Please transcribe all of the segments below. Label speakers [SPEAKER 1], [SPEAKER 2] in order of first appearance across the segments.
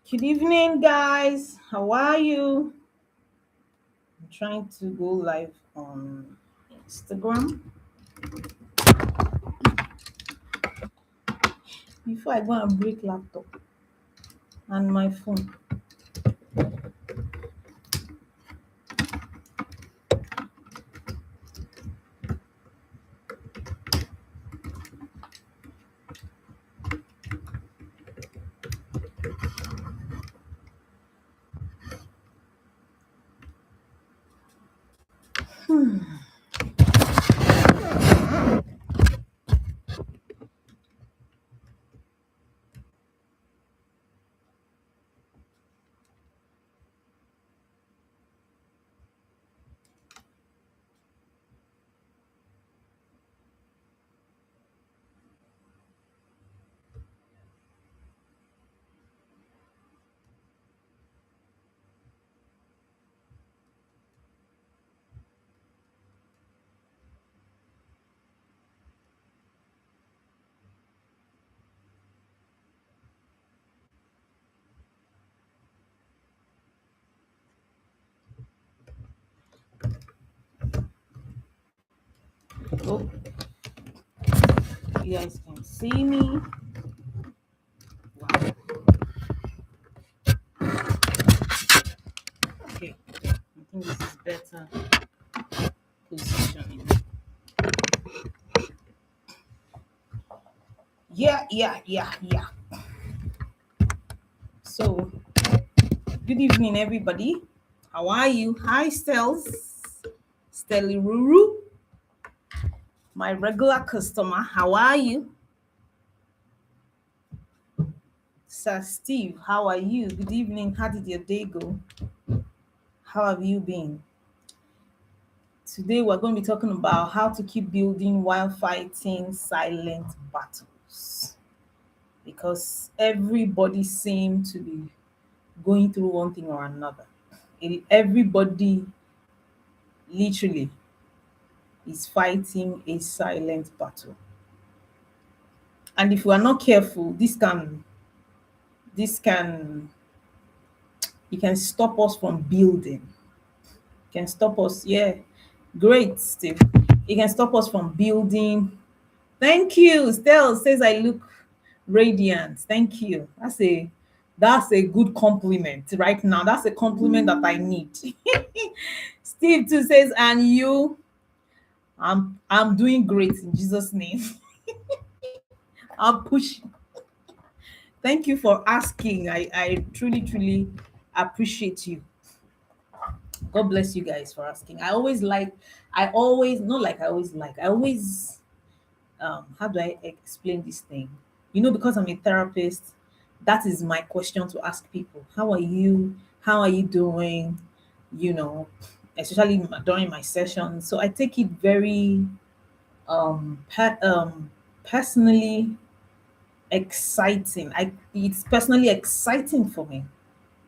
[SPEAKER 1] Good evening, guys. How are you? I'm trying to go live on Instagram before I go and break laptop and my phone. Oh, you guys can see me. Wow. Okay. I think this is better positioning. Yeah. So, good evening, everybody. How are you? Hi, Stels. Stelly Ruru, my regular customer. How are you? Sir Steve, how are you? Good evening. How did your day go? How have you been? Today, we're going to be talking about how to keep building while fighting silent battles. Because everybody seems to be going through one thing or another. Everybody literally is fighting a silent battle. And if we are not careful, this can, it can stop us from building. Can stop us. Yeah, great, Steve. It can stop us from building. Thank you. Stell says I look radiant. Thank you. That's a good compliment right now. That's a compliment that I need. Steve too says, and you, I'm doing great in Jesus' name. I'm pushing. Thank you for asking. I truly appreciate you. God bless you guys for asking. I always not like I always like I always how do I explain this thing? Because I'm a therapist, that is my question to ask people. How are you? How are you doing? You know, especially during my sessions. So I take it very personally exciting. It's personally exciting for me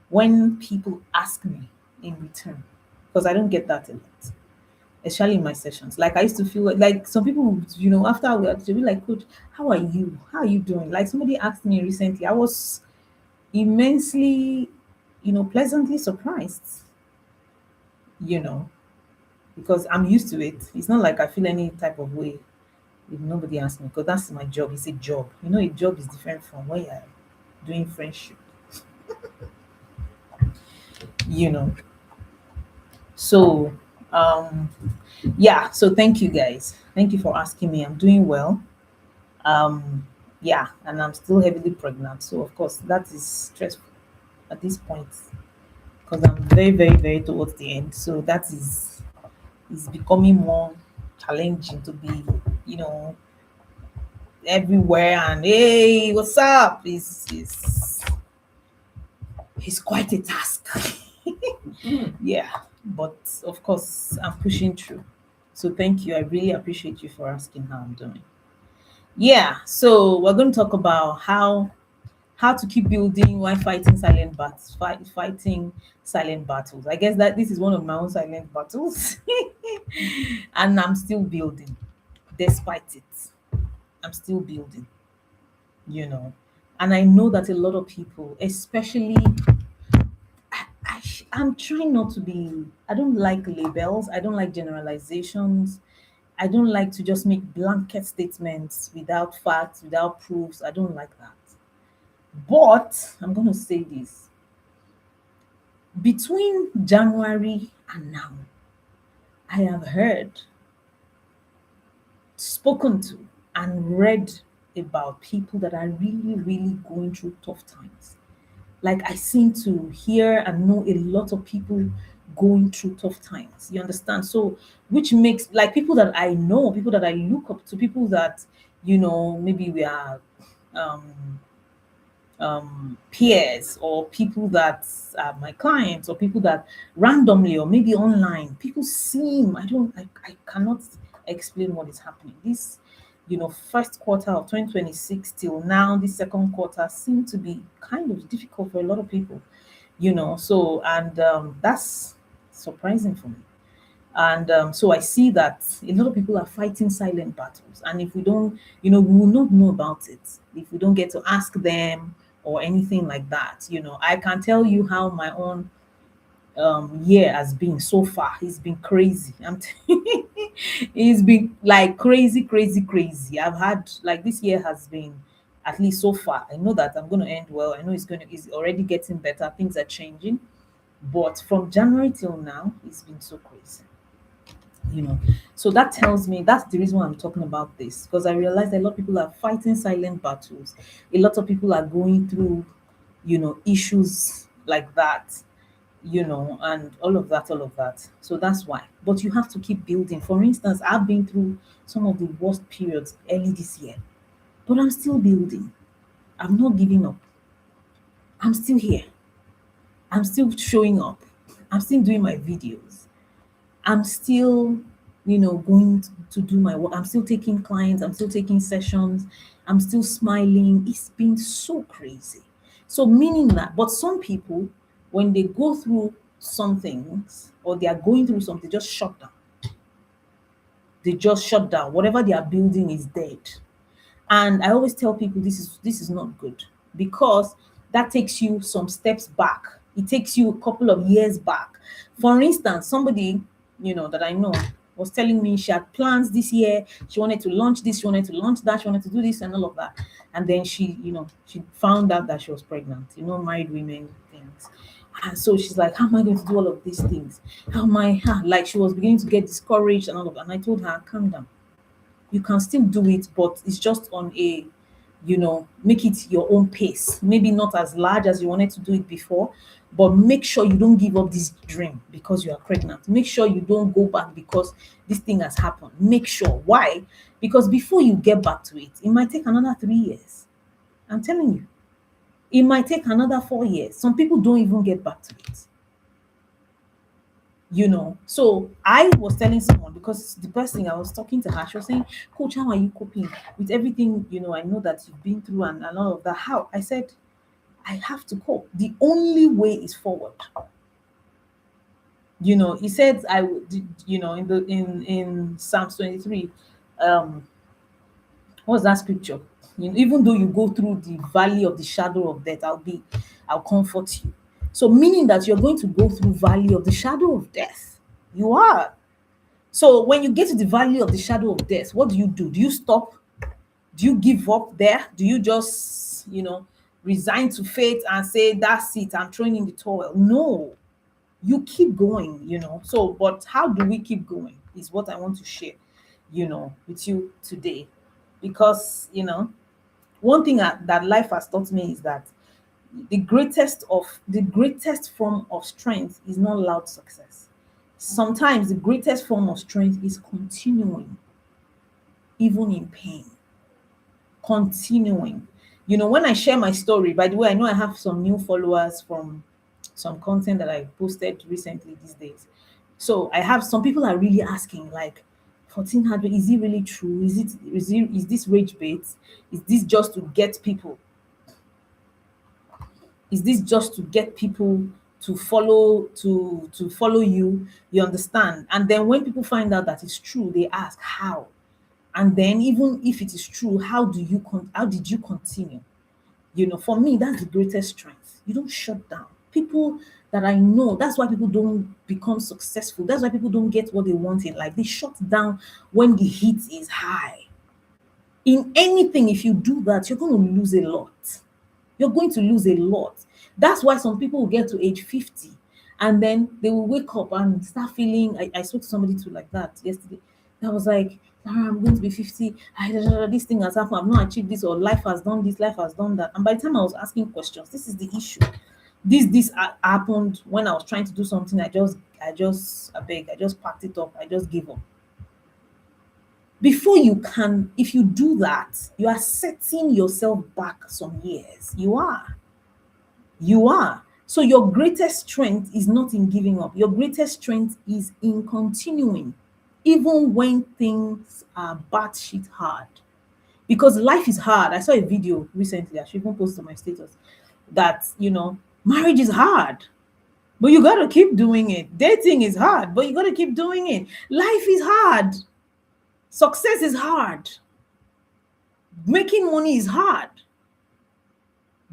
[SPEAKER 1] when people ask me in return because I don't get that a lot, especially in my sessions. Like I used to feel like some people, after we they'll be like, "Coach, how are you? How are you doing?" Like somebody asked me recently, I was immensely, pleasantly surprised, you know, because I'm used to it. It's not like I feel any type of way if nobody asks me because that's my job. It's a job. A job is different from when you're doing friendship, you know. So, um, yeah. So thank you guys. Thank you for asking me. I'm doing well. Yeah, and I'm still heavily pregnant, so of course that is stressful at this point because I'm very towards the end, so that is becoming more challenging to be, you know everywhere and hey, what's up, is quite a task. Yeah, but of course I'm pushing through. So thank you, I really appreciate you for asking how I'm doing. Yeah, so we're going to talk about how to keep building while fighting fighting silent battles. I guess that this is one of my own silent battles. And I'm still building despite it. I'm still building, you know. And I know that a lot of people, especially, I'm trying not to be, I don't like labels, I don't like generalizations. I don't like to just make blanket statements without facts, without proofs. I don't like that. But I'm going to say this, between January and now, I have heard, spoken to, and read about people that are really, really going through tough times. Like, I seem to hear and know a lot of people going through tough times. You understand? So, which makes, like, people that I know, people that I look up to, people that, maybe we are um peers, or people that are my clients, or people that randomly, or maybe online, people seem, I cannot explain what is happening. This, first quarter of 2026 till now, this second quarter seem to be kind of difficult for a lot of people, so, and that's surprising for me. And so I see that a lot of people are fighting silent battles. And if we don't, we will not know about it if we don't get to ask them or anything like that. I can tell you how my own year has been so far. It's been crazy. It's been like crazy, crazy, crazy. I've had, like, this year has been, at least so far. I know that I'm going to end well. I know it's already getting better. Things are changing. But from January till now, it's been so crazy you know so that tells me, that's the reason why I'm talking about this, because I realized a lot of people are fighting silent battles. A lot of people are going through issues like that, and all of that. So that's why. But you have to keep building. For instance, I've been through some of the worst periods early this year, but I'm still building. I'm not giving up. I'm still here. I'm still showing up. I'm still doing my videos. I'm still, going to do my work. I'm still taking clients. I'm still taking sessions. I'm still smiling. It's been so crazy. So, meaning that, but some people, when they go through some things, or they are going through something, just shut down. They just shut down. Whatever they are building is dead. And I always tell people, this is not good, because that takes you some steps back. It takes you a couple of years back. For instance, somebody, that I know, was telling me she had plans this year. She wanted to launch this, she wanted to launch that, she wanted to do this and all of that. And then she found out that she was pregnant. Married women things. And so she's like, how am I going to do all of these things? How am I, like, she was beginning to get discouraged and all of that. And I told her, calm down, you can still do it, but it's just on a, make it your own pace. Maybe not as large as you wanted to do it before, but make sure you don't give up this dream because you are pregnant. Make sure you don't go back because this thing has happened. Make sure. Why? Because before you get back to it, it might take another 3 years. I'm telling you, it might take another 4 years. Some people don't even get back to it. So I was telling someone, because the person I was talking to her, she was saying, coach, how are you coping with everything? I know that you've been through, and all of that. How? I said, I have to cope. The only way is forward. He said, I would, in Psalms 23, um what's that scripture? Even though you go through the valley of the shadow of death, I'll comfort you. So, meaning that you're going to go through valley of the shadow of death. You are. So when you get to the valley of the shadow of death, what do? Do you stop? Do you give up there? Do you just, resign to fate and say, that's it, I'm throwing in the towel? No, you keep going, So, but how do we keep going is what I want to share, with you today. Because, one thing that life has taught me is that the greatest form of strength is not loud success. Sometimes the greatest form of strength is continuing, even in pain. Continuing. When I share my story, by the way, I know I have some new followers from some content that I posted recently these days. So I have some people are really asking, like, 14 hardware, is it really true? Is this rage bait? Is this just to get people is this just to get people to follow you? You understand? And then when people find out that it's true, they ask how. And then, even if it is true, how did you continue? For me, that's the greatest strength. You don't shut down. People that I know, that's why people don't become successful. That's why people don't get what they want in life. They shut down when the heat is high. In anything, if you do that, you're going to lose a lot. You're going to lose a lot. That's why some people will get to age 50 and then they will wake up and start feeling. I spoke to somebody too like that yesterday. That was like, "Lara, I'm going to be 50. This thing has happened. I've not achieved this, or life has done this, life has done that." And by the time I was asking questions, this is the issue. This happened when I was trying to do something. I just packed it up. I just gave up. Before you can, if you do that, you are setting yourself back some years. You are. So your greatest strength is not in giving up. Your greatest strength is in continuing, even when things are batshit hard. Because life is hard. I saw a video recently, I should even post on my status, that marriage is hard, but you gotta keep doing it. Dating is hard, but you gotta keep doing it. Life is hard. Success is hard. Making money is hard.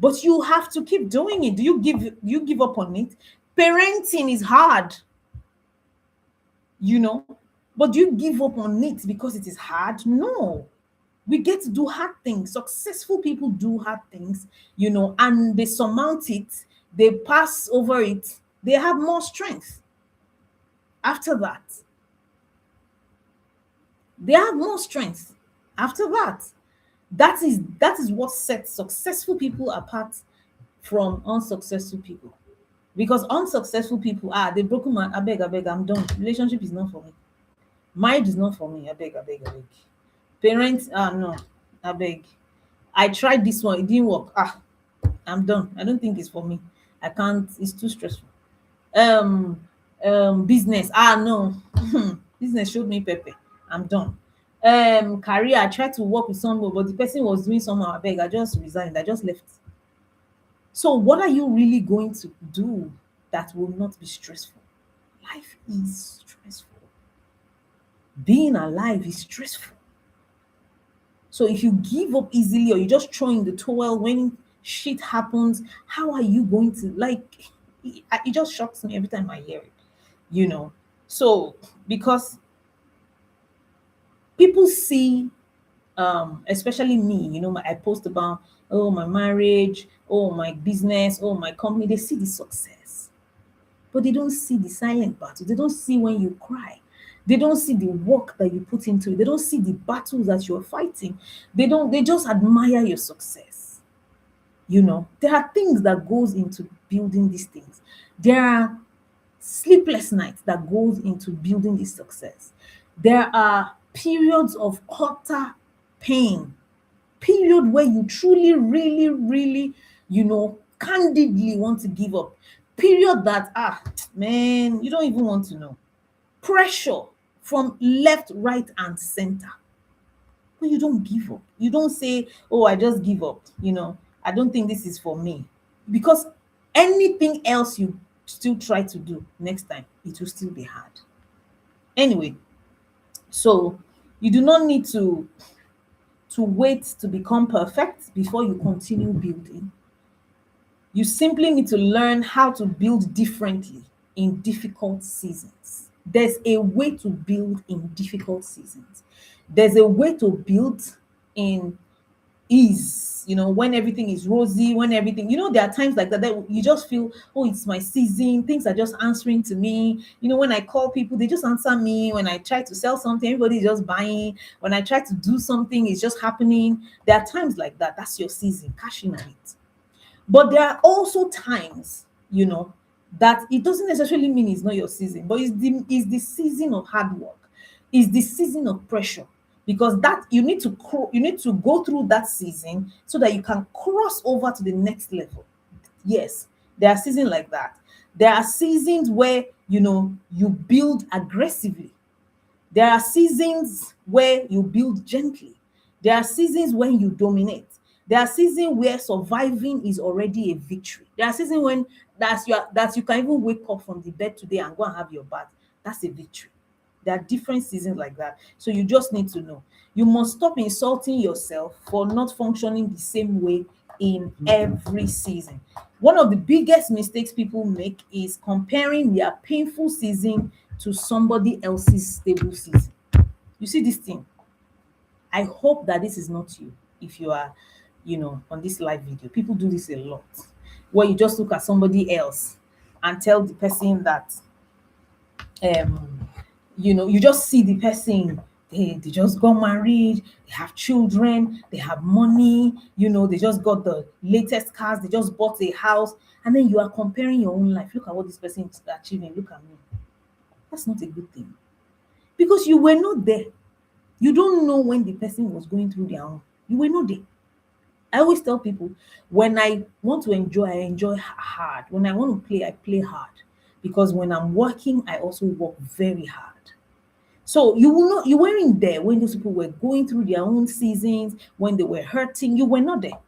[SPEAKER 1] But you have to keep doing it. Do you give up on it? Parenting is hard, you know. But do you give up on it because it is hard? No. We get to do hard things. Successful people do hard things, and they surmount it, they pass over it, they have more strength. After that, they have more strength. After that, that is what sets successful people apart from unsuccessful people. Because unsuccessful people, they broken my, I beg, I'm done. Relationship is not for me. Marriage is not for me. I beg. Parents, no, I beg. I tried this one, it didn't work. I'm done. I don't think it's for me. I can't, it's too stressful. Um, business, no. Business showed me pepper. I'm done. Career, I tried to work with someone, but the person was doing somehow. I beg, I just resigned. I just left. So, what are you really going to do that will not be stressful? Life is stressful. Being alive is stressful. So, if you give up easily or you just throw in the towel when shit happens, how are you going to it just shocks me every time I hear it, you know? So, because people see, especially me, I post about, oh, my marriage, oh, my business, oh, my company. They see the success, but they don't see the silent battle. They don't see when you cry. They don't see the work that you put into it. They don't see the battles that you're fighting. They just admire your success. There are things that goes into building these things. There are sleepless nights that goes into building this success. There are periods of utter pain, period where you truly, really, really, candidly want to give up. Period that, man, you don't even want to know. Pressure from left, right, and center. But you don't give up. You don't say, oh, I just give up. I don't think this is for me. Because anything else you still try to do next time, it will still be hard. Anyway, so you do not need to wait to become perfect before you continue building. You simply need to learn how to build differently in difficult seasons. There's a way to build in difficult seasons. There's a way to build in ease, when everything is rosy, when everything, there are times like that you just feel, oh, it's my season, things are just answering to me. When I call people, they just answer me. When I try to sell something, everybody's just buying. When I try to do something, it's just happening. There are times like that. That's your season, cash in on it. But there are also times, that it doesn't necessarily mean it's not your season, but it's the season of hard work. It's the season of pressure. Because that you need to go through that season so that you can cross over to the next level. Yes, there are seasons like that. There are seasons where you build aggressively. There are seasons where you build gently. There are seasons when you dominate. There are seasons where surviving is already a victory. There are seasons when that you can even wake up from the bed today and go and have your bath. That's a victory. There are different seasons like that. So you just need to know. You must stop insulting yourself for not functioning the same way in every season. One of the biggest mistakes people make is comparing their painful season to somebody else's stable season. You see this thing? I hope that this is not you. If you are, on this live video, people do this a lot, where you just look at somebody else and tell the person that, you just see the person, they just got married, they have children, they have money, they just got the latest cars, they just bought a house, and then you are comparing your own life. Look at what this person is achieving, look at me. That's not a good thing, because you were not there. You don't know when the person was going through their own. You were not there. I always tell people, when I want to enjoy, I enjoy hard. When I want to play, I play hard. Because when I'm working, I also work very hard. So you weren't there when those people were going through their own seasons, when they were hurting. You were not there.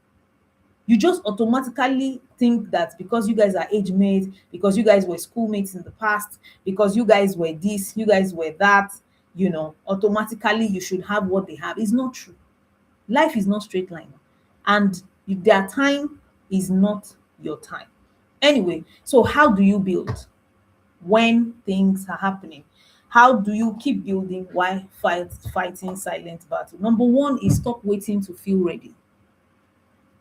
[SPEAKER 1] You just automatically think that because you guys are age mates, because you guys were schoolmates in the past, because you guys were this, you guys were that, automatically you should have what they have. It's not true. Life is not straight line, and their time is not your time. Anyway, so how do you build when things are happening? How do you keep building while fighting silent battle? Number one is stop waiting to feel ready.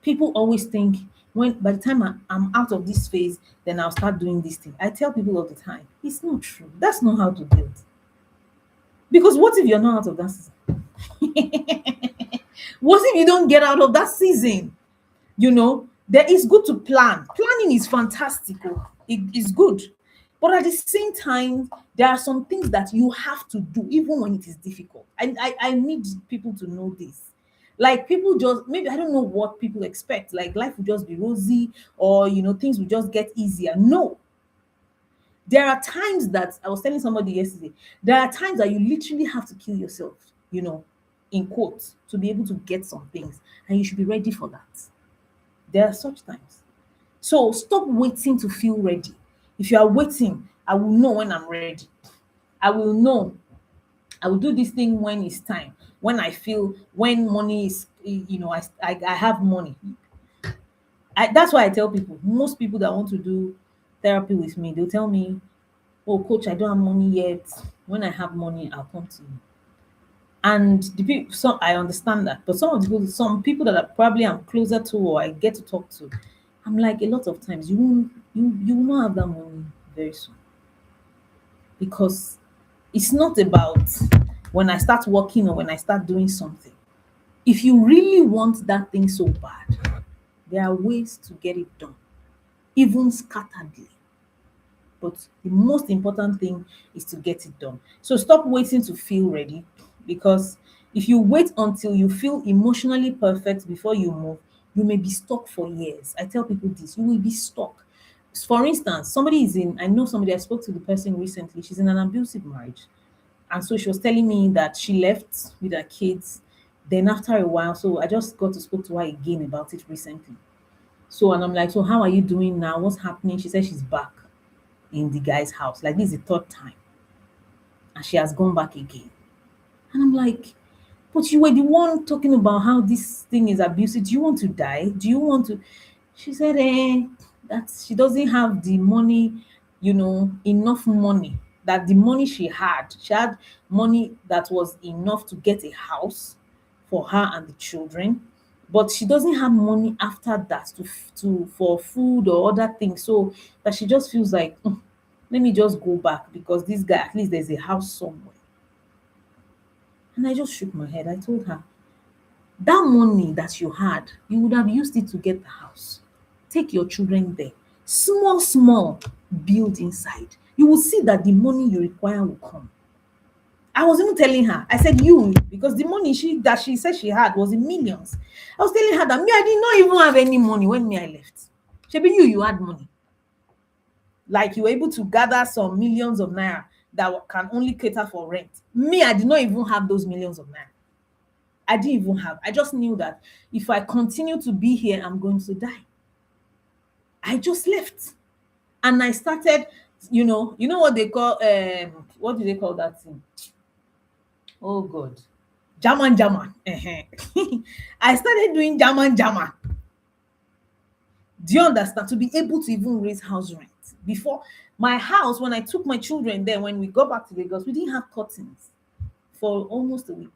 [SPEAKER 1] People always think, when by the time I'm out of this phase, then I'll start doing this thing. I tell people all the time, it's not true. That's not how to build. Because what if you're not out of that season? What if you don't get out of that season? There is good to plan. Planning is fantastic. It is good. But at the same time, there are some things that you have to do, even when it is difficult. I need people to know this. Like, people just, maybe I don't know what people expect. Like, life will just be rosy, or things will just get easier. No. There are times that, I was telling somebody yesterday, there are times that you literally have to kill yourself, in quotes, to be able to get some things. And you should be ready for that. There are such times. So stop waiting to feel ready. If you are waiting, I will know when I'm ready. I will know. I will do this thing when it's time. When money is, I have money. That's why I tell people, most people that want to do therapy with me, they'll tell me, oh, coach, I don't have money yet. When I have money, I'll come to you. And the people, so I understand that, but some people that probably I'm closer to, or I get to talk to, I'm like, a lot of times you will not have that money very soon, because it's not about when I start working or when I start doing something. If you really want that thing so bad, there are ways to get it done, even scatteredly. But the most important thing is to get it done. So stop waiting to feel ready, because if you wait until you feel emotionally perfect before you move, you may be stuck for years. I tell people this, you will be stuck. For instance, I know somebody, I spoke to the person recently, she's in an abusive marriage. And so she was telling me that she left with her kids. Then after a while, so I just got to speak to her again about it recently. So, and I'm like, so how are you doing now? What's happening? She said she's back in the guy's house. Like, this is the third time. And she has gone back again. And I'm like, but you were the one talking about how this thing is abusive. Do you want to die? Do you want to? She said, that she doesn't have the money, enough money. That the money she had money that was enough to get a house for her and the children. But she doesn't have money after that for food or other things. So that she just feels like, let me just go back, because this guy, at least there's a house somewhere. And I just shook my head. I told her, that money that you had, you would have used it to get the house. Take your children there. Small, small, build inside. You will see that the money you require will come. I was even telling her, I said, because the money that she said she had was in millions. I was telling her that me, I did not even have any money when I left. Shebi, you had money. Like, you were able to gather some millions of naira that can only cater for rent. Me, I did not even have those millions of naira. I didn't even have. I just knew that if I continue to be here, I'm going to die. I just left. And I started, what they call, what do they call that thing? Oh God. German. I started doing German. Do you understand? To be able to even raise house rent. Before my house, when I took my children there, when we got back to Lagos, we didn't have curtains for almost a week.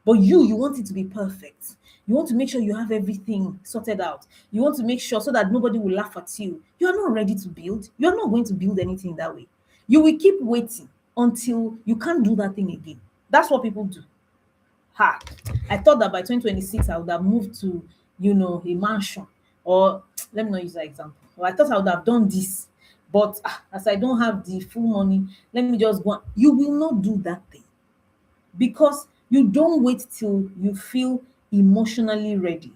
[SPEAKER 1] But you want it to be perfect. You want to make sure you have everything sorted out. You want to make sure so that nobody will laugh at you. You are not ready to build. You are not going to build anything that way. You will keep waiting until you can't do that thing again. That's what people do. Ha! I thought that by 2026 I would have moved to, a mansion, or let me not use that example. Or I thought I would have done this, but as I don't have the full money, let me just go. You will not do that thing because you don't wait till you feel emotionally ready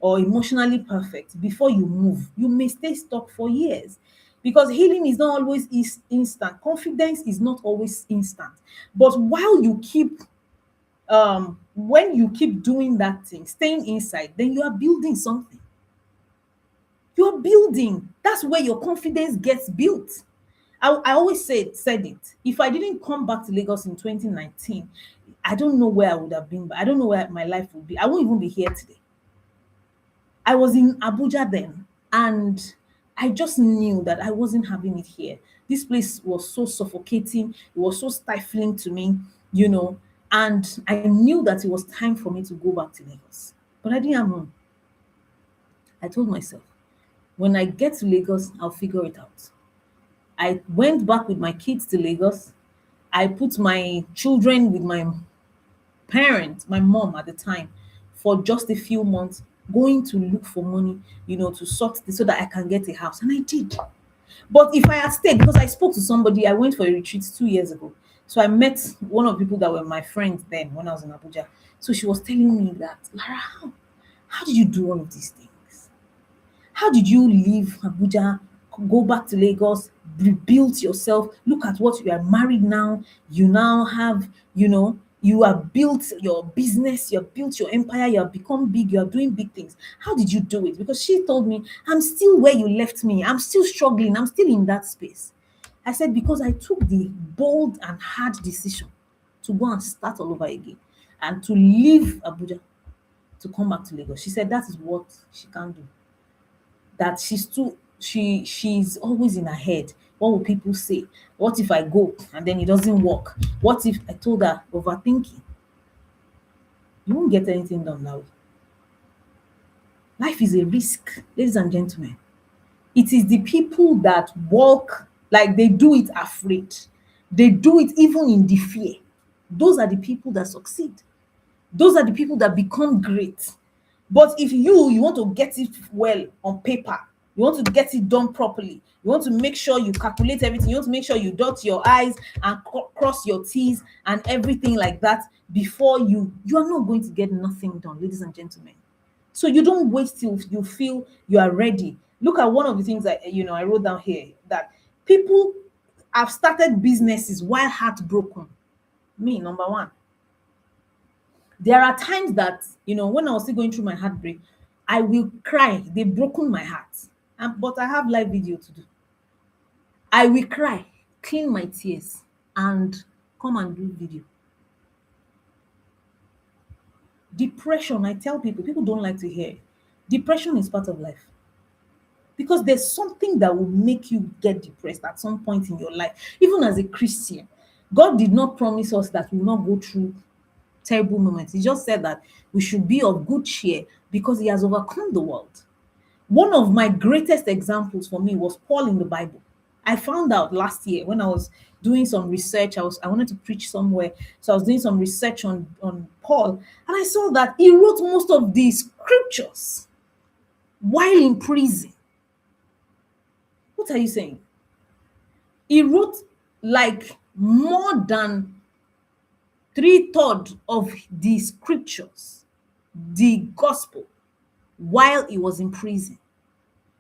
[SPEAKER 1] or emotionally perfect before you move. You may stay stuck for years because healing is not always instant. Confidence is not always instant. But while you keep when you keep doing that thing, staying inside, then you are building something. You're building. That's where your confidence gets built. I always said it. If I didn't come back to Lagos in 2019, I don't know where I would have been, but I don't know where my life would be. I won't even be here today. I was in Abuja then, and I just knew that I wasn't having it here. This place was so suffocating, it was so stifling to me, you know, and I knew that it was time for me to go back to Lagos. But I didn't have room. I told myself, when I get to Lagos, I'll figure it out. I went back with my kids to Lagos. I put my children with my parents, my mom at the time, for just a few months, going to look for money, to sort this so that I can get a house. And I did. But if I had stayed, because I spoke to somebody, I went for a retreat 2 years ago. So I met one of the people that were my friends then when I was in Abuja. So she was telling me that, Lara, how did you do all of these things? How did you leave Abuja, go back to Lagos, rebuild yourself? Look at what you are married now. You now have, you have built your business, you have built your empire, you have become big, you are doing big things. How did you do it? Because she told me, I'm still where you left me. I'm still struggling. I'm still in that space. I said, because I took the bold and hard decision to go and start all over again and to leave Abuja to come back to Lagos. She said that is what she can do, that she's always in her head. What will people say? What if I go and then it doesn't work? What if I told her overthinking? You won't get anything done that way. Life is a risk, ladies and gentlemen. It is the people that walk like they do it afraid. They do it even in the fear. Those are the people that succeed. Those are the people that become great. But if you want to get it well on paper, you want to get it done properly, you want to make sure you calculate everything, you want to make sure you dot your I's and cross your T's and everything like that before you are not going to get nothing done, ladies and gentlemen. So you don't wait till you feel you are ready. Look at one of the things that I wrote down here, that people have started businesses while heartbroken. Me, number one. There are times that, when I was still going through my heartbreak, I will cry. They've broken my heart. But I have live video to do. I will cry, clean my tears, and come and do video. Depression, I tell people don't like to hear. Depression is part of life. Because there's something that will make you get depressed at some point in your life. Even as a Christian, God did not promise us that we will not go through terrible moments. He just said that we should be of good cheer because he has overcome the world. One of my greatest examples for me was Paul in the Bible. I found out last year when I was doing some research. I wanted to preach somewhere, so I was doing some research on Paul, and I saw that he wrote most of the scriptures while in prison. What are you saying? He wrote like more than 3/3 of the scriptures, the gospel, while he was in prison.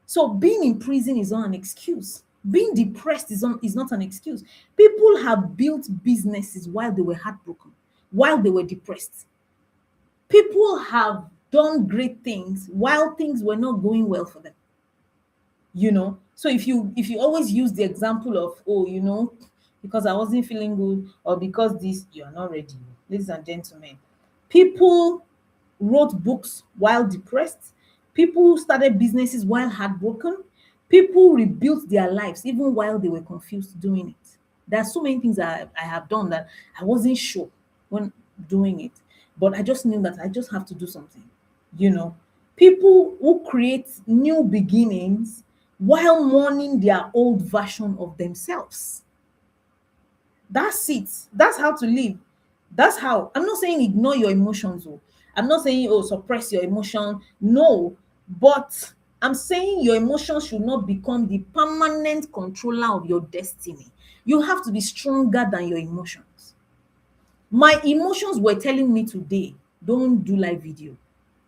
[SPEAKER 1] So being in prison is not an excuse. Being depressed is not an excuse. People have built businesses while they were heartbroken, while they were depressed. People have done great things while things were not going well for them. So if you always use the example of, because I wasn't feeling good, or because this, you are not ready. Ladies and gentlemen, people wrote books while depressed. People started businesses while heartbroken. People rebuilt their lives even while they were confused doing it. There are so many things I have done that I wasn't sure when doing it, but I just knew that I just have to do something. You know, people who create new beginnings while mourning their old version of themselves. That's it. That's how to live. That's how. I'm not saying ignore your emotions. Oh. I'm not saying, oh, suppress your emotion. No. But I'm saying your emotions should not become the permanent controller of your destiny. You have to be stronger than your emotions. My emotions were telling me today, don't do live video.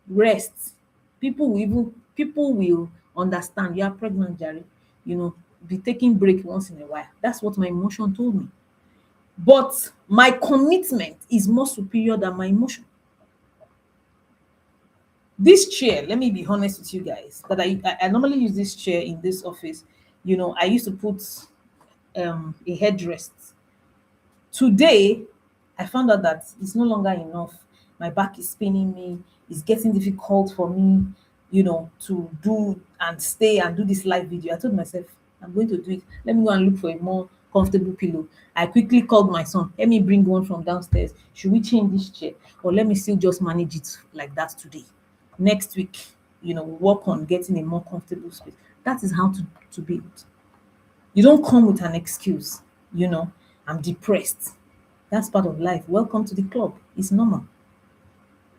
[SPEAKER 1] Rest. People will understand. You are pregnant, Jerry. You know, be taking break once in a while. That's what my emotion told me. But my commitment is more superior than my emotion. This chair, let me be honest with you guys, that I normally use this chair in this office. You know, I used to put a headrest. Today, I found out that it's no longer enough. My back is paining me. It's getting difficult for me, to do and stay and do this live video. I told myself, I'm going to do it. Let me go and look for a more comfortable pillow. I quickly called my son. Let me bring one from downstairs. Should we change this chair? Or let me still just manage it like that today? Next week, work on getting a more comfortable space. That is how to build. You don't come with an excuse, you know, I'm depressed. That's part of life. Welcome to the club. It's normal.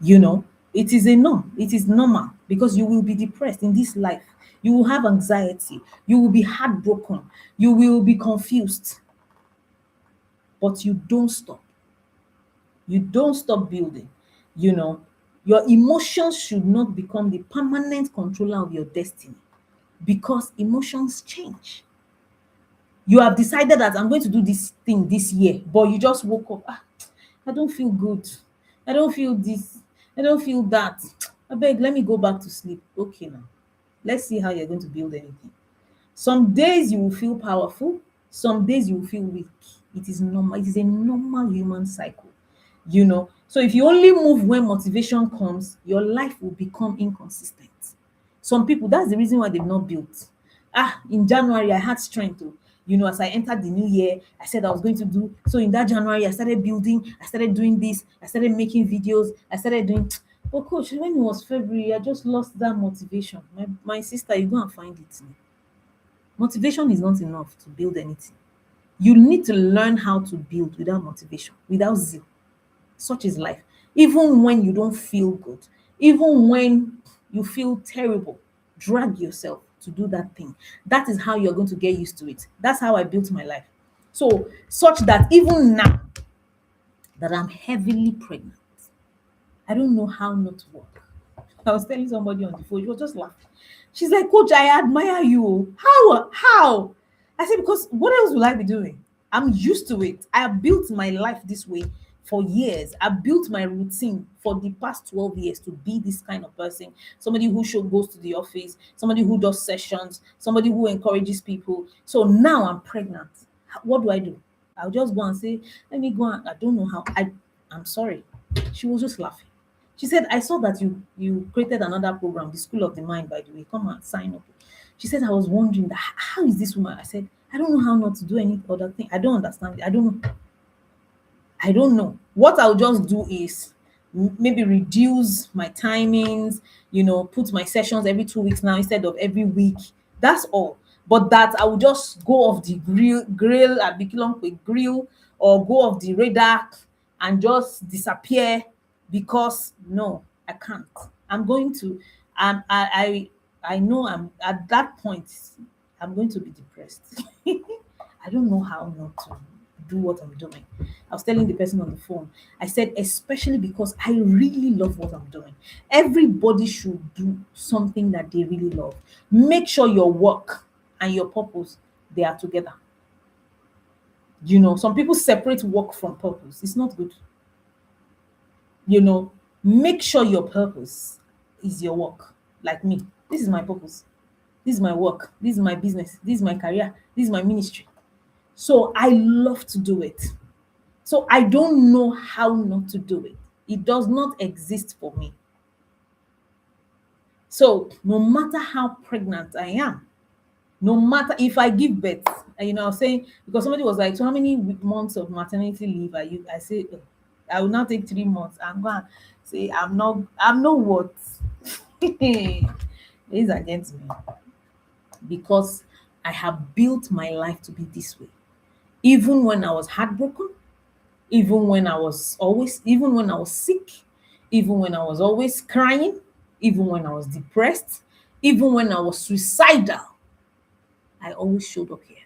[SPEAKER 1] You know, it is a norm. It is normal because you will be depressed in this life. You will have anxiety. You will be heartbroken. You will be confused. But you don't stop. You don't stop building. You know, your emotions should not become the permanent controller of your destiny because emotions change. You have decided that I'm going to do this thing this year, but you just woke up. I don't feel good. I don't feel this. I don't feel that. I beg, let me go back to sleep. Okay, now. Let's see how you're going to build anything. Some days you will feel powerful, some days you will feel weak. It is normal. It is a normal human cycle, So if you only move when motivation comes, your life will become inconsistent. Some people, that's the reason why they've not built. In January, I had strength to, as I entered the new year, I said I was going to do. So in that January, I started building, I started doing this, I started making videos, I started doing. But coach, when it was February, I just lost that motivation. My sister, you go and find it. Motivation is not enough to build anything. You need to learn how to build without motivation, without zeal. Such is life. Even when you don't feel good, even when you feel terrible, drag yourself to do that thing. That is how you're going to get used to it. That's how I built my life. So, such that even now that I'm heavily pregnant, I don't know how not to work. I was telling somebody on the phone, she was just laughing. She's like, Coach, I admire you. How? How? I said, because what else will I be doing? I'm used to it. I have built my life this way for years. I built my routine for the past 12 years to be this kind of person. Somebody who goes to the office, somebody who does sessions, somebody who encourages people. So now I'm pregnant. What do I do? I'll just go and say, let me go and I don't know how. I'm sorry. She was just laughing. She said, I saw that you created another program, the School of the Mind, by the way. Come and sign up. She said, I was wondering that how is this woman? I said, I don't know how not to do any other thing. I don't understand it. I don't know. I don't know. What I'll just do is maybe reduce my timings, put my sessions every 2 weeks now instead of every week. That's all. But that I will just go off the grill at Bikilong grill or go off the radar and just disappear because no, I can't. I'm going to I know I'm at that point I'm going to be depressed. I don't know how not to do what I'm doing. I was telling the person on the phone, I said, especially because I really love what I'm doing. Everybody should do something that they really love. Make sure your work and your purpose, they are together. Some people separate work from purpose. It's not good. Make sure your purpose is your work. Like me, this is my purpose. This is my work. This is my business. This is my career. This is my ministry. So I love to do it. So I don't know how not to do it. It does not exist for me. So no matter how pregnant I am, no matter if I give birth, and I was saying, because somebody was like, so how many months of maternity leave are you? I say, I will not take 3 months. I'm going to say, I'm not what? Ladies and gentlemen, because I have built my life to be this way. Even when I was heartbroken, even when I was sick, even when I was always crying, even when I was depressed, even when I was suicidal, I always showed up here.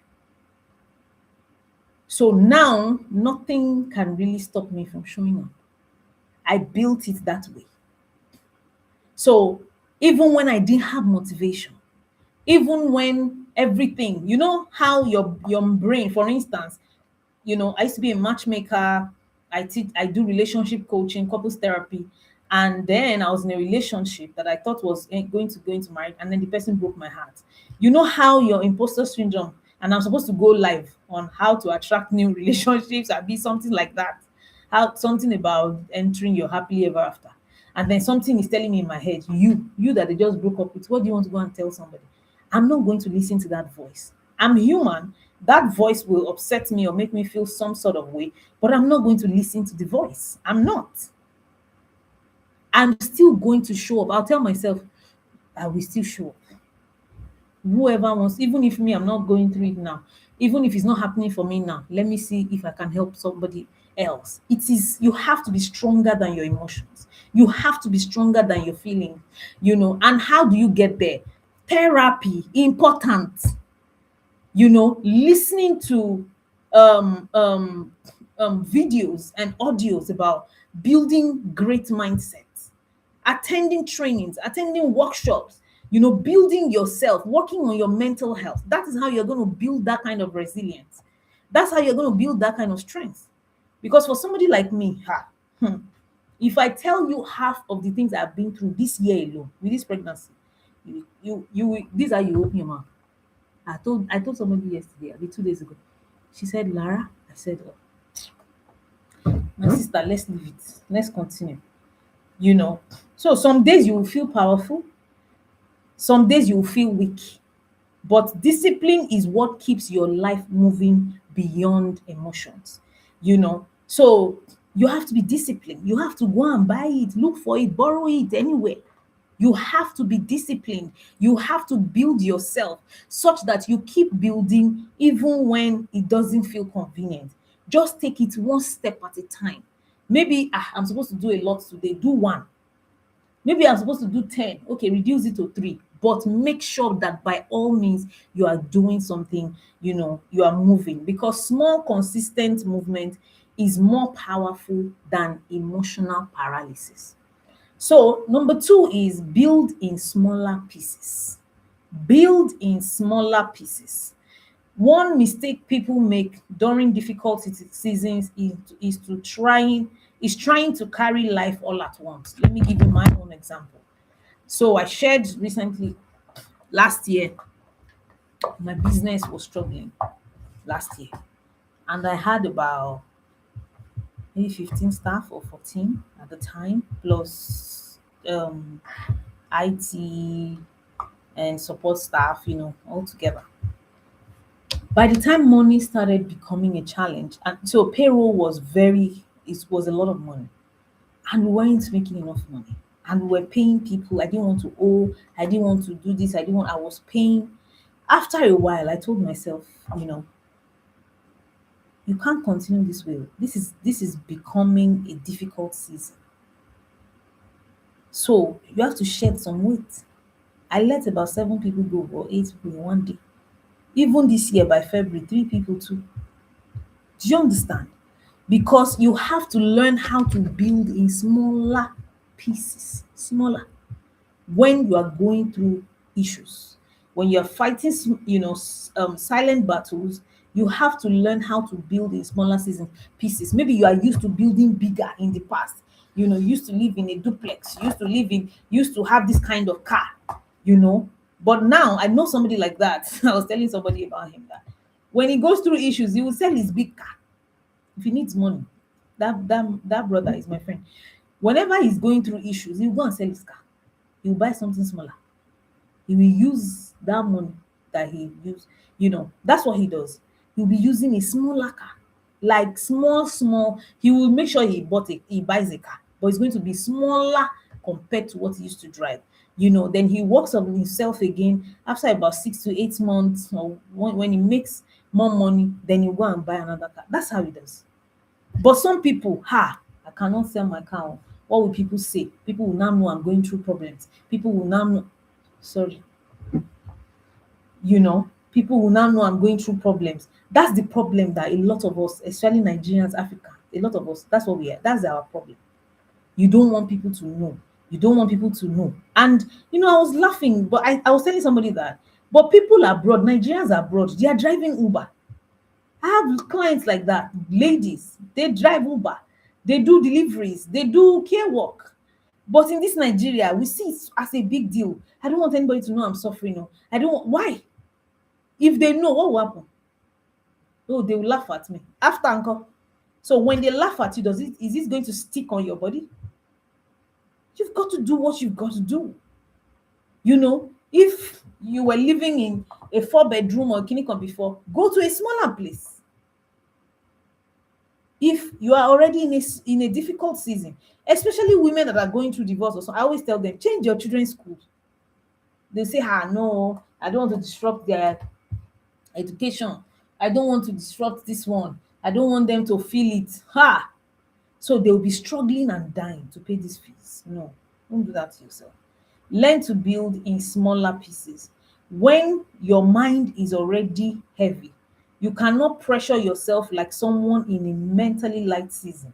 [SPEAKER 1] So now nothing can really stop me from showing up. I built it that way. So even when I didn't have motivation, even when everything, how your brain, for instance, I used to be a matchmaker. I do relationship coaching, couples therapy, and then I was in a relationship that I thought was going to go into marriage, and then the person broke my heart. You know how your imposter syndrome, and I'm supposed to go live on how to attract new relationships, or be something like that. How something about entering your happily ever after. And then something is telling me in my head, you that they just broke up with, what do you want to go and tell somebody? I'm not going to listen to that voice. I'm human. That voice will upset me or make me feel some sort of way, but I'm not going to listen to the voice. I'm not. I'm still going to show up. I'll tell myself, I will still show up. Whoever wants, even if me, I'm not going through it now, even if it's not happening for me now, let me see if I can help somebody else. It is, you have to be stronger than your emotions. You have to be stronger than your feeling, And how do you get there? Therapy, important. Listening to um um videos and audios about building great mindsets, attending trainings, attending workshops, building yourself, working on your mental health. That is how you're going to build that kind of resilience. That's how you're going to build that kind of strength. Because for somebody like me, if I tell you half of the things I've been through this year alone with this pregnancy, these are you open your mouth. I told somebody yesterday, 2 days ago. She said, Lara, I said, oh, my sister, let's leave it. Let's continue. You know. So some days you will feel powerful, some days you will feel weak. But discipline is what keeps your life moving beyond emotions. So you have to be disciplined. You have to go and buy it, look for it, borrow it anywhere. You have to be disciplined. You have to build yourself such that you keep building even when it doesn't feel convenient. Just take it one step at a time. Maybe I'm supposed to do a lot today, do one. Maybe I'm supposed to do 10. Okay, reduce it to 3. But make sure that by all means you are doing something, you are moving, because small, consistent movement is more powerful than emotional paralysis. So, number 2 is build in smaller pieces. Build in smaller pieces. One mistake people make during difficult seasons is trying to carry life all at once. Let me give you my own example. So I shared recently, last year, my business was struggling last year, and I had about maybe 15 staff or 14 at the time, plus IT and support staff, all together. By the time money started becoming a challenge, and so payroll it was a lot of money, and we weren't making enough money. And we were paying people. I didn't want to owe, I didn't want to do this, I was paying. After a while, I told myself, you can't continue this way. This is becoming a difficult season. So you have to shed some weight. I let about 7 people go, or 8 people in one day. Even this year by February, 3 people too. Do you understand? Because you have to learn how to build in smaller pieces, smaller. When you are going through issues, when you're fighting, silent battles, you have to learn how to build in smaller season pieces. Maybe you are used to building bigger in the past. You used to live in a duplex, used to have this kind of car, But now I know somebody like that. I was telling somebody about him that when he goes through issues, he will sell his big car if he needs money. That brother is my friend. Whenever he's going through issues, he'll go and sell his car. He'll buy something smaller. He will use that money that he use, that's what he does. He'll be using a smaller car, like small. He will make sure he buys a car, but it's going to be smaller compared to what he used to drive. Then he works on himself again after about 6 to 8 months, or when he makes more money, then he'll go and buy another car. That's how he does. But some people, I cannot sell my car. Oh. What will people say? People will now know I'm going through problems. People will now know, sorry, people will now know I'm going through problems. That's the problem that a lot of us, especially Nigerians, Africa, a lot of us, that's what we are. That's our problem. You don't want people to know. You don't want people to know. And I was laughing, but I was telling somebody that. But people abroad, Nigerians abroad, they are driving Uber. I have clients like that, ladies, they drive Uber, they do deliveries, they do care work. But in this Nigeria, we see it as a big deal. I don't want anybody to know I'm suffering. No. I don't want, why? If they know, what will happen? Oh, they will laugh at me. After uncle. So when they laugh at you, is it going to stick on your body? You've got to do what you've got to do. If you were living in a 4 bedroom or a clinic before, go to a smaller place. If you are already in a difficult season, especially women that are going through divorce or so, I always tell them, change your children's school. They say, no, I don't want to disrupt their education. I don't want to disrupt this one. I don't want them to feel it. So they'll be struggling and dying to pay these fees. No, don't do that to yourself. Learn to build in smaller pieces. When your mind is already heavy, you cannot pressure yourself like someone in a mentally light season.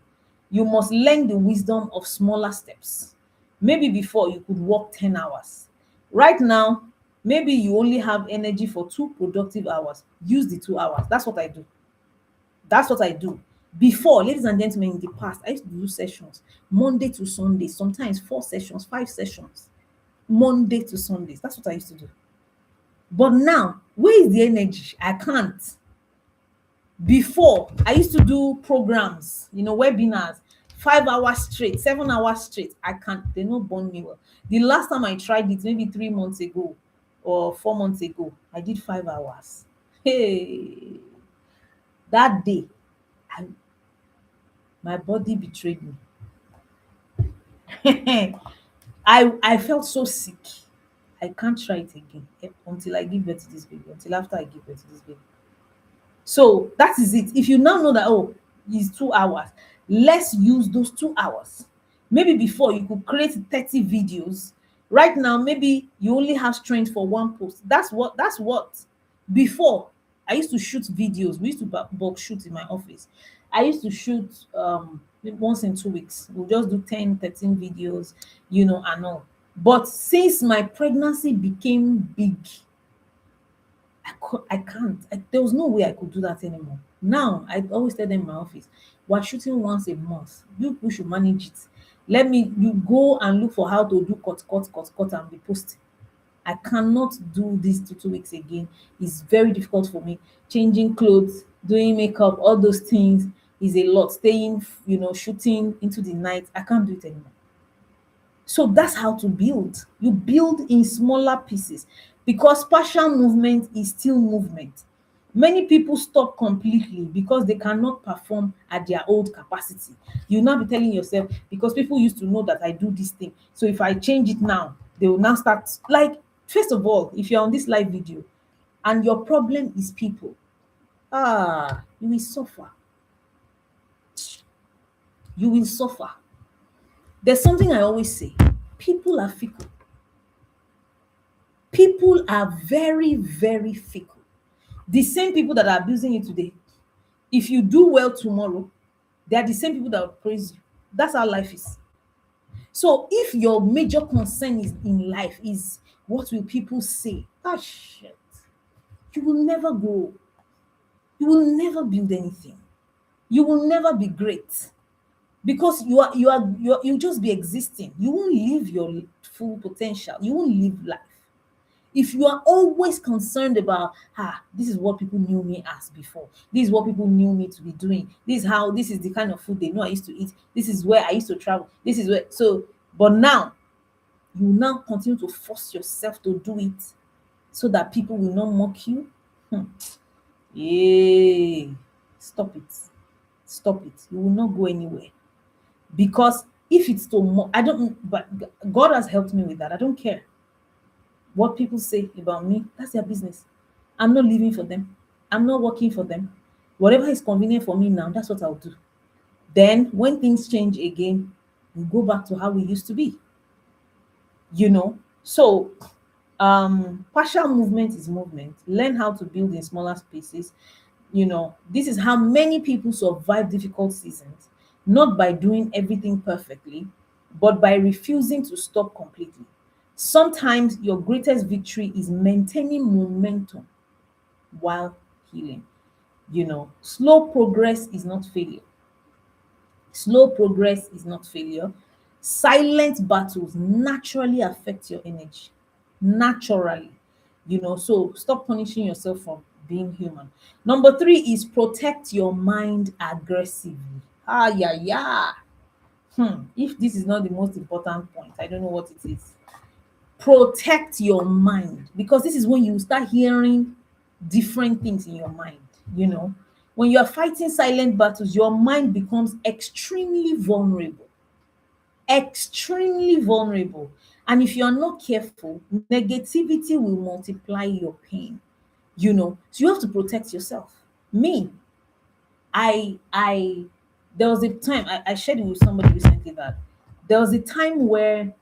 [SPEAKER 1] You must learn the wisdom of smaller steps. Maybe before you could work 10 hours. Right now, maybe you only have energy for 2 productive hours. Use the 2 hours. That's what I do. That's what I do. Before, ladies and gentlemen, in the past, I used to do sessions Monday to Sunday, sometimes 4 sessions, 5 sessions, Monday to Sundays. That's what I used to do. But now, where is the energy? I can't. Before, I used to do programs, webinars, 5 hours straight, 7 hours straight. I can't. They don't burn me well. The last time I tried it, maybe 3 months ago or 4 months ago, I did 5 hours. Hey, that day, my body betrayed me. I felt so sick. I can't try it again until I give birth to this baby, until after I give birth to this baby. So that is it. If you now know that, it's 2 hours, let's use those 2 hours. Maybe before you could create 30 videos. Right now, maybe you only have strength for one post. That's what. Before, I used to shoot videos. We used to bulk shoot in my office. I used to shoot maybe once in 2 weeks. We'll just do 10, 13 videos, and all. But since my pregnancy became big, I can't. There was no way I could do that anymore. Now, I always tell them in my office, we're shooting once a month. You people should manage it. You go and look for how to do cut, and be posting. I cannot do this 2 weeks again. It's very difficult for me. Changing clothes, doing makeup, all those things is a lot. Staying, shooting into the night. I can't do it anymore. So that's how to build. You build in smaller pieces because partial movement is still movement. Many people stop completely because they cannot perform at their old capacity. You now be telling yourself, because people used to know that I do this thing. So if I change it now, they will now start. Like, first of all, if you're on this live video and your problem is people, you will suffer. You will suffer. There's something I always say. People are fickle. People are very, very fickle. The same people that are abusing you today, if you do well tomorrow, they are the same people that will praise you. That's how life is. So if your major concern in life is what will people say, shit, you will never grow. You will never build anything. You will never be great. Because you'll just be existing. You won't live your full potential. You won't live life. If you are always concerned about, this is what people knew me as before. This is what people knew me to be doing. This is the kind of food they know I used to eat. This is where I used to travel. But now you now continue to force yourself to do it so that people will not mock you. Hmm. Yeah, stop it. Stop it. You will not go anywhere. Because if it's to I don't, but God has helped me with that. I don't care what people say about me. That's their business. I'm not living for them. I'm not working for them. Whatever is convenient for me now, that's what I'll do. Then when things change again, we go back to how we used to be. So partial movement is movement. Learn how to build in smaller spaces. This is how many people survive difficult seasons, not by doing everything perfectly, but by refusing to stop completely. Sometimes your greatest victory is maintaining momentum while healing. Slow progress is not failure. Slow progress is not failure. Silent battles naturally affect your energy. Naturally. So stop punishing yourself for being human. Number three is protect your mind aggressively. Ah, yeah, yeah. If this is not the most important point, I don't know what it is. Protect your mind, because this is when you start hearing different things in your mind. you know when you are fighting silent battles, your mind becomes extremely vulnerable, and if you are not careful, negativity will multiply your pain. So you have to protect yourself. Me, I there was a time, I shared it with somebody recently, that there was a time where,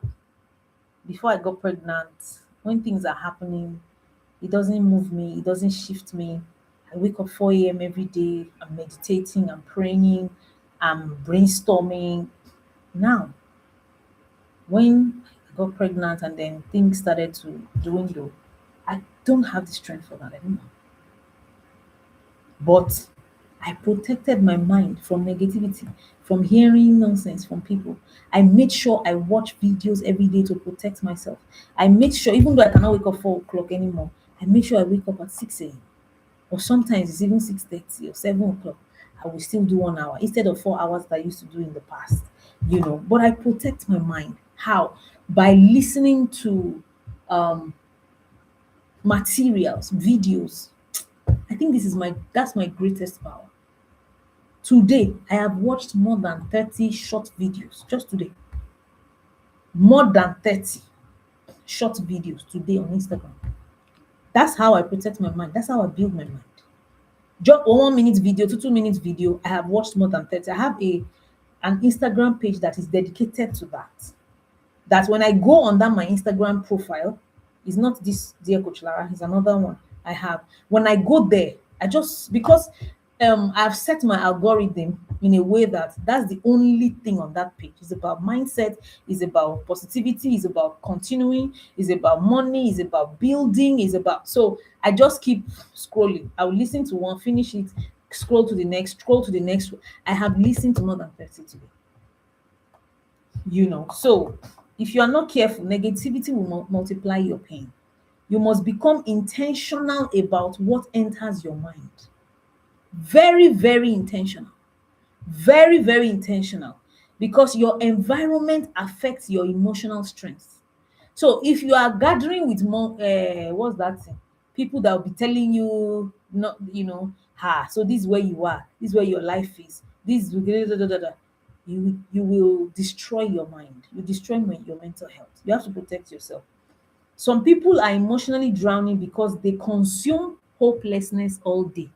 [SPEAKER 1] before I got pregnant, when things are happening, it doesn't move me, it doesn't shift me. I wake up 4 a.m. every day, I'm meditating, I'm praying, I'm brainstorming. Now, when I got pregnant and then things started to dwindle, I don't have the strength for that anymore. But I protected my mind from negativity, from hearing nonsense from people. I made sure I watch videos every day to protect myself. I made sure, even though I cannot wake up 4 o'clock anymore, I make sure I wake up at 6 a.m. Or sometimes it's even 6:30 or 7 o'clock. I will still do 1 hour instead of 4 hours that I used to do in the past. But I protect my mind. How? By listening to um materials, videos. I think that's my greatest power. Today, I have watched more than 30 short videos just today. More than 30 short videos today on Instagram. That's how I protect my mind. That's how I build my mind. Just a 1 minute video, 2 minute video, I have watched more than 30. I have an Instagram page that is dedicated to that. That when I go on that my Instagram profile, is not this dear Coach Lara, it's another one I have. When I go there, I just, because I've set my algorithm in a way that that's the only thing on that page. It's about mindset, it's about positivity, it's about continuing, it's about money, it's about building, it's about, so I just keep scrolling. I'll listen to one, finish it, scroll to the next, scroll to the next. I have listened to more than 30 today. So if you are not careful, negativity will multiply your pain. You must become intentional about what enters your mind. Very, very intentional. Very, very intentional. Because your environment affects your emotional strength. So if you are gathering with more, what's that thing? People that will be telling you, not, so this is where you are, this is where your life is, this is da, da, da, da. You will destroy your mind. You destroy your mental health. You have to protect yourself. Some people are emotionally drowning because they consume hopelessness all day.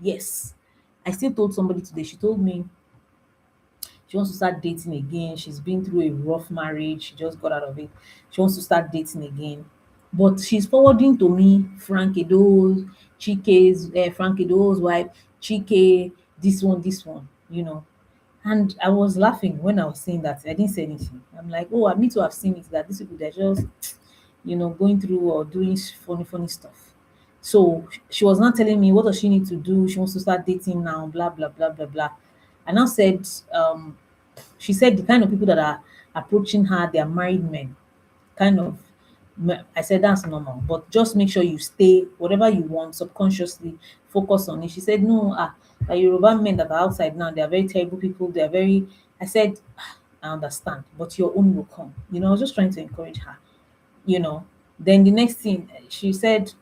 [SPEAKER 1] Yes. I still told somebody today, she told me she wants to start dating again. She's been through a rough marriage. She just got out of it. She wants to start dating again. But she's forwarding to me Frank Edo's, Frank Edo's wife, Chike, this one. And I was laughing when I was saying that. I didn't say anything. I'm like, oh, I need to have seen it, that these people, they're just, going through or doing funny, funny stuff. So she was not telling me what does she need to do. She wants to start dating now, blah, blah, blah, blah, blah. I now said, she said the kind of people that are approaching her, they are married men. Kind of, I said that's normal, but just make sure you stay, whatever you want, subconsciously focus on it. She said, no, the Yoruba men that are outside now, they are very terrible people. They are very, I said, I understand, but your own will come. I was just trying to encourage her, you know. Then the next thing she said,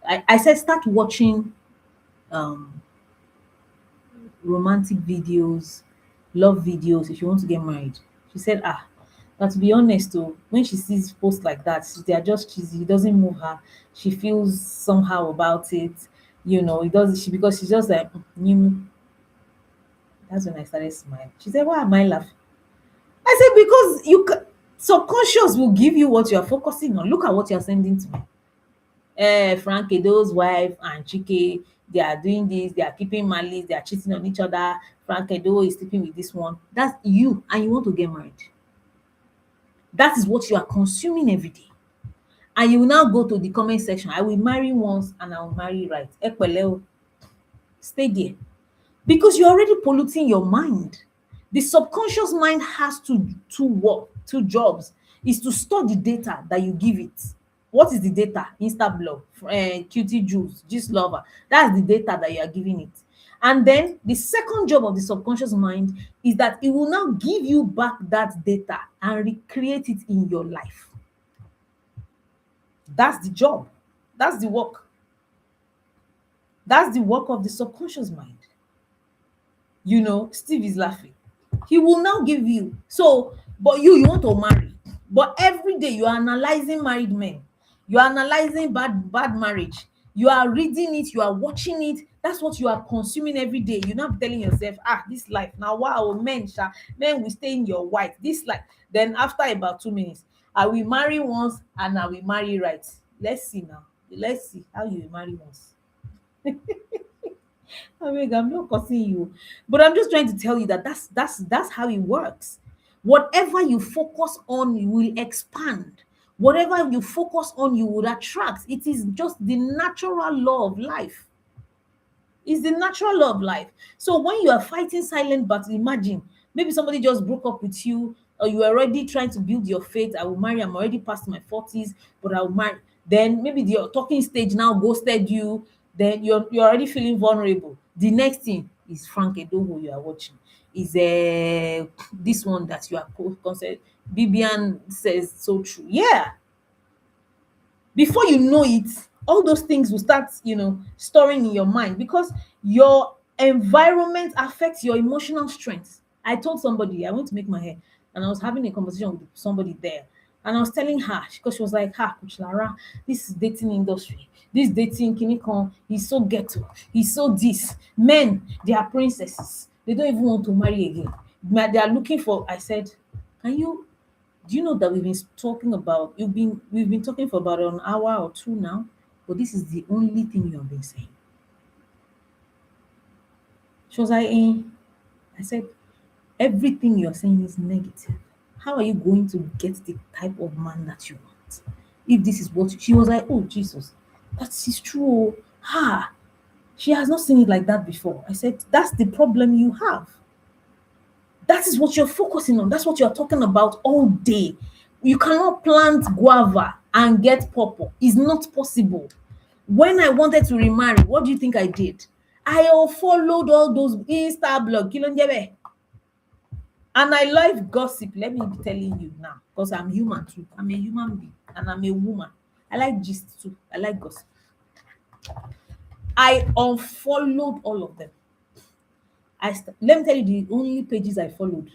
[SPEAKER 1] I said, start watching um romantic videos, love videos if you want to get married. She said, but to be honest though, when she sees posts like that, they are just cheesy. It doesn't move her. She feels somehow about it. It does she because she's just like, that's when I started smiling. She said, why am I laughing? I said, because subconscious will give you what you're focusing on. Look at what you're sending to me. Frank Edo's wife and Chike, they are doing this, they are keeping malice, they are cheating on each other. Frank Edo is sleeping with this one. That's you, and you want to get married. That is what you are consuming every day. And you will now go to the comment section. I will marry once and I will marry right. Epele o. Stay there. Because you're already polluting your mind. The subconscious mind has to work, two jobs, is to store the data that you give it. What is the data? Insta blog, cutie juice, gist lover. That's the data that you are giving it. And then the second job of the subconscious mind is that it will now give you back that data and recreate it in your life. That's the job. That's the work. That's the work of the subconscious mind. Steve is laughing. He will now give you. So, but you want to marry. But every day you are analyzing married men. You are analyzing bad marriage. You are reading it, you are watching it. That's what you are consuming every day. You're not telling yourself, this life. Now, wow, men will stay in your white. This life. Then after about 2 minutes, I will marry once and I will marry right. Let's see now. Let's see how you will marry once. Abeg, I'm not cursing you, but I'm just trying to tell you that that's how it works. Whatever you focus on, you will expand. Whatever you focus on, you will attract. It is just the natural law of life. It's the natural law of life. So when you are fighting silent battle, imagine maybe somebody just broke up with you, or you are already trying to build your faith. I will marry. I'm already past my 40s, but I will marry. Then maybe the talking stage now ghosted you. Then you're already feeling vulnerable. The next thing is Frank Edo who you are watching. Is this one that you are considered. Bibian says so true. Yeah, before you know it, all those things will start storing in your mind, because your environment affects your emotional strength. I told somebody I went to make my hair, and I was having a conversation with somebody there, and I was telling her, because she was like, Coach Lara, this is dating industry, this dating kinikon, he's so ghetto, he's so this. Men, they are princesses, they don't even want to marry again. They are looking for. I said, can you do you know that we've been talking for about an hour or two now, but this is the only thing you have been saying. She was like, I said, everything you're saying is negative. How are you going to get the type of man that you want? If this is what she was like, oh Jesus, that is true. She has not seen it like that before. I said, that's the problem you have. That is what you're focusing on. That's what you're talking about all day. You cannot plant guava and get pawpaw. It's not possible. When I wanted to remarry, what do you think I did? I followed all those Insta blog, and I love gossip. Let me be telling you now, because I'm human too. I'm a human being, and I'm a woman. I like gist too. I like gossip. I unfollowed all of them. Let me tell you the only pages I followed.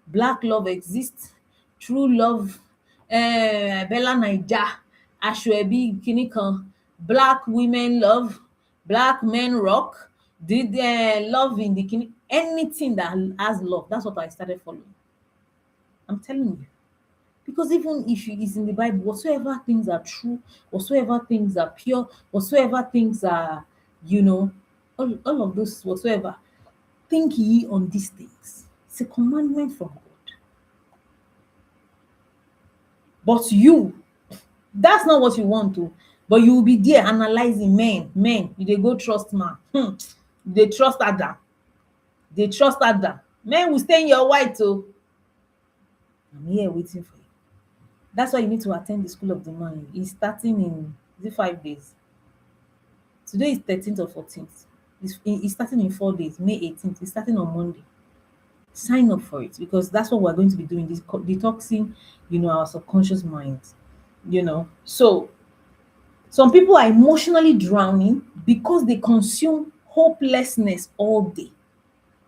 [SPEAKER 1] Black Love Exists, True Love, Bella Naija, Ashwebi Kinikan, Black Women Love, Black Men Rock, did love in the kini, anything that has love. That's what I started following. I'm telling you. Because even if it is in the Bible, whatsoever things are true, whatsoever things are pure, whatsoever things are, all of those whatsoever, think ye on these things. It's a commandment from God. But that's not what you want to. But you will be there analyzing men. You they go trust man. They trust Adam. They trust Adam. Men will stay in your white too. I'm here waiting for you. That's why you need to attend the school of the mind. It's starting in 5 days. Today is 13th or 14th. It's starting in 4 days, May 18th. It's starting on Monday. sign up for it, because that's what we're going to be doing, this detoxing, our subconscious mind. So some people are emotionally drowning because they consume hopelessness all day,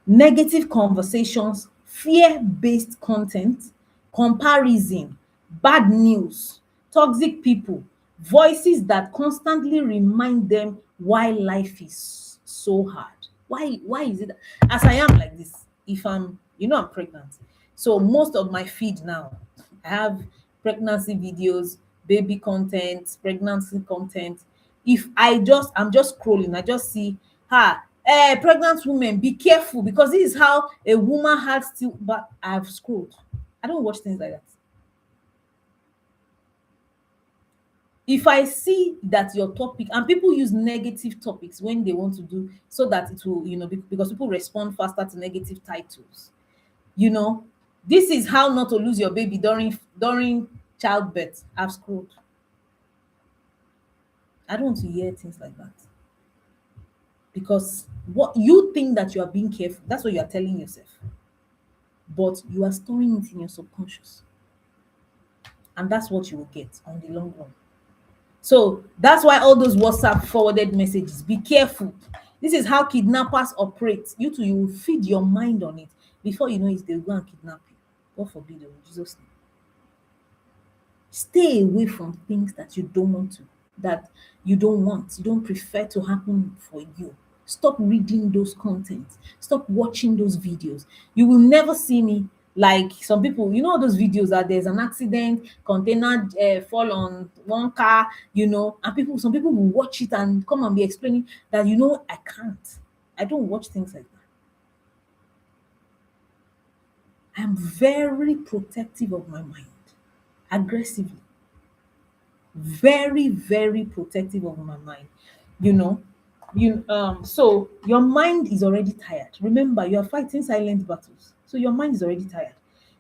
[SPEAKER 1] negative conversations, fear-based content, comparison, bad news, toxic people, voices that constantly remind them why life is so hard. Why is it as I am like this? If I'm pregnant. So most of my feed now, I have pregnancy videos, baby content, pregnancy content. If I'm just scrolling, I just see, pregnant women, be careful, because this is how a woman had still, but I've scrolled. I don't watch things like that. If I see that your topic, and people use negative topics when they want to do, so that it will, because people respond faster to negative titles. you know this is how not to lose your baby during childbirth. I've scrolled. I don't want to hear things like that, because what you think that you are being careful, that's what you are telling yourself, but you are storing it in your subconscious, and that's what you will get on the long run. So that's why all those WhatsApp forwarded messages, be careful. This is how kidnappers operate. You will feed your mind on it. Before you know it, they'll go and kidnap you. God forbid, oh, in Jesus' name. Stay away from things that you don't prefer to happen for you. Stop reading those contents. Stop watching those videos. You will never see me like some people. Those videos that there's an accident, container fall on one car, and some people will watch it and come and be explaining that, I can't. I don't watch things like that. I'm very protective of my mind, aggressively. Very, very protective of my mind. You know, so your mind is already tired. Remember, you are fighting silent battles. So your mind is already tired.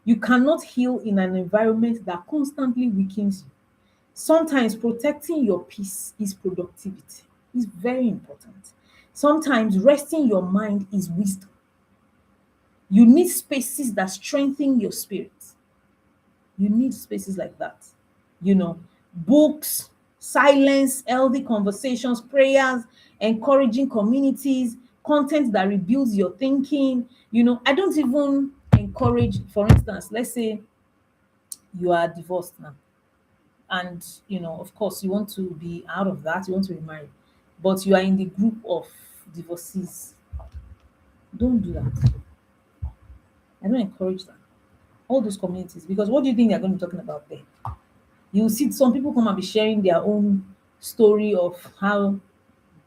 [SPEAKER 1] You cannot heal in an environment that constantly weakens you. Sometimes protecting your peace is productivity. It's very important. Sometimes resting your mind is wisdom. You need spaces that strengthen your spirit. You need spaces like that. Books, silence, healthy conversations, prayers, encouraging communities, content that rebuilds your thinking. I don't even encourage, for instance, let's say you are divorced now, and of course, you want to be out of that, you want to remarry, but you are in the group of divorcees. Don't do that. I don't encourage that. All those communities, because what do you think they're going to be talking about there? You see some people come and be sharing their own story of how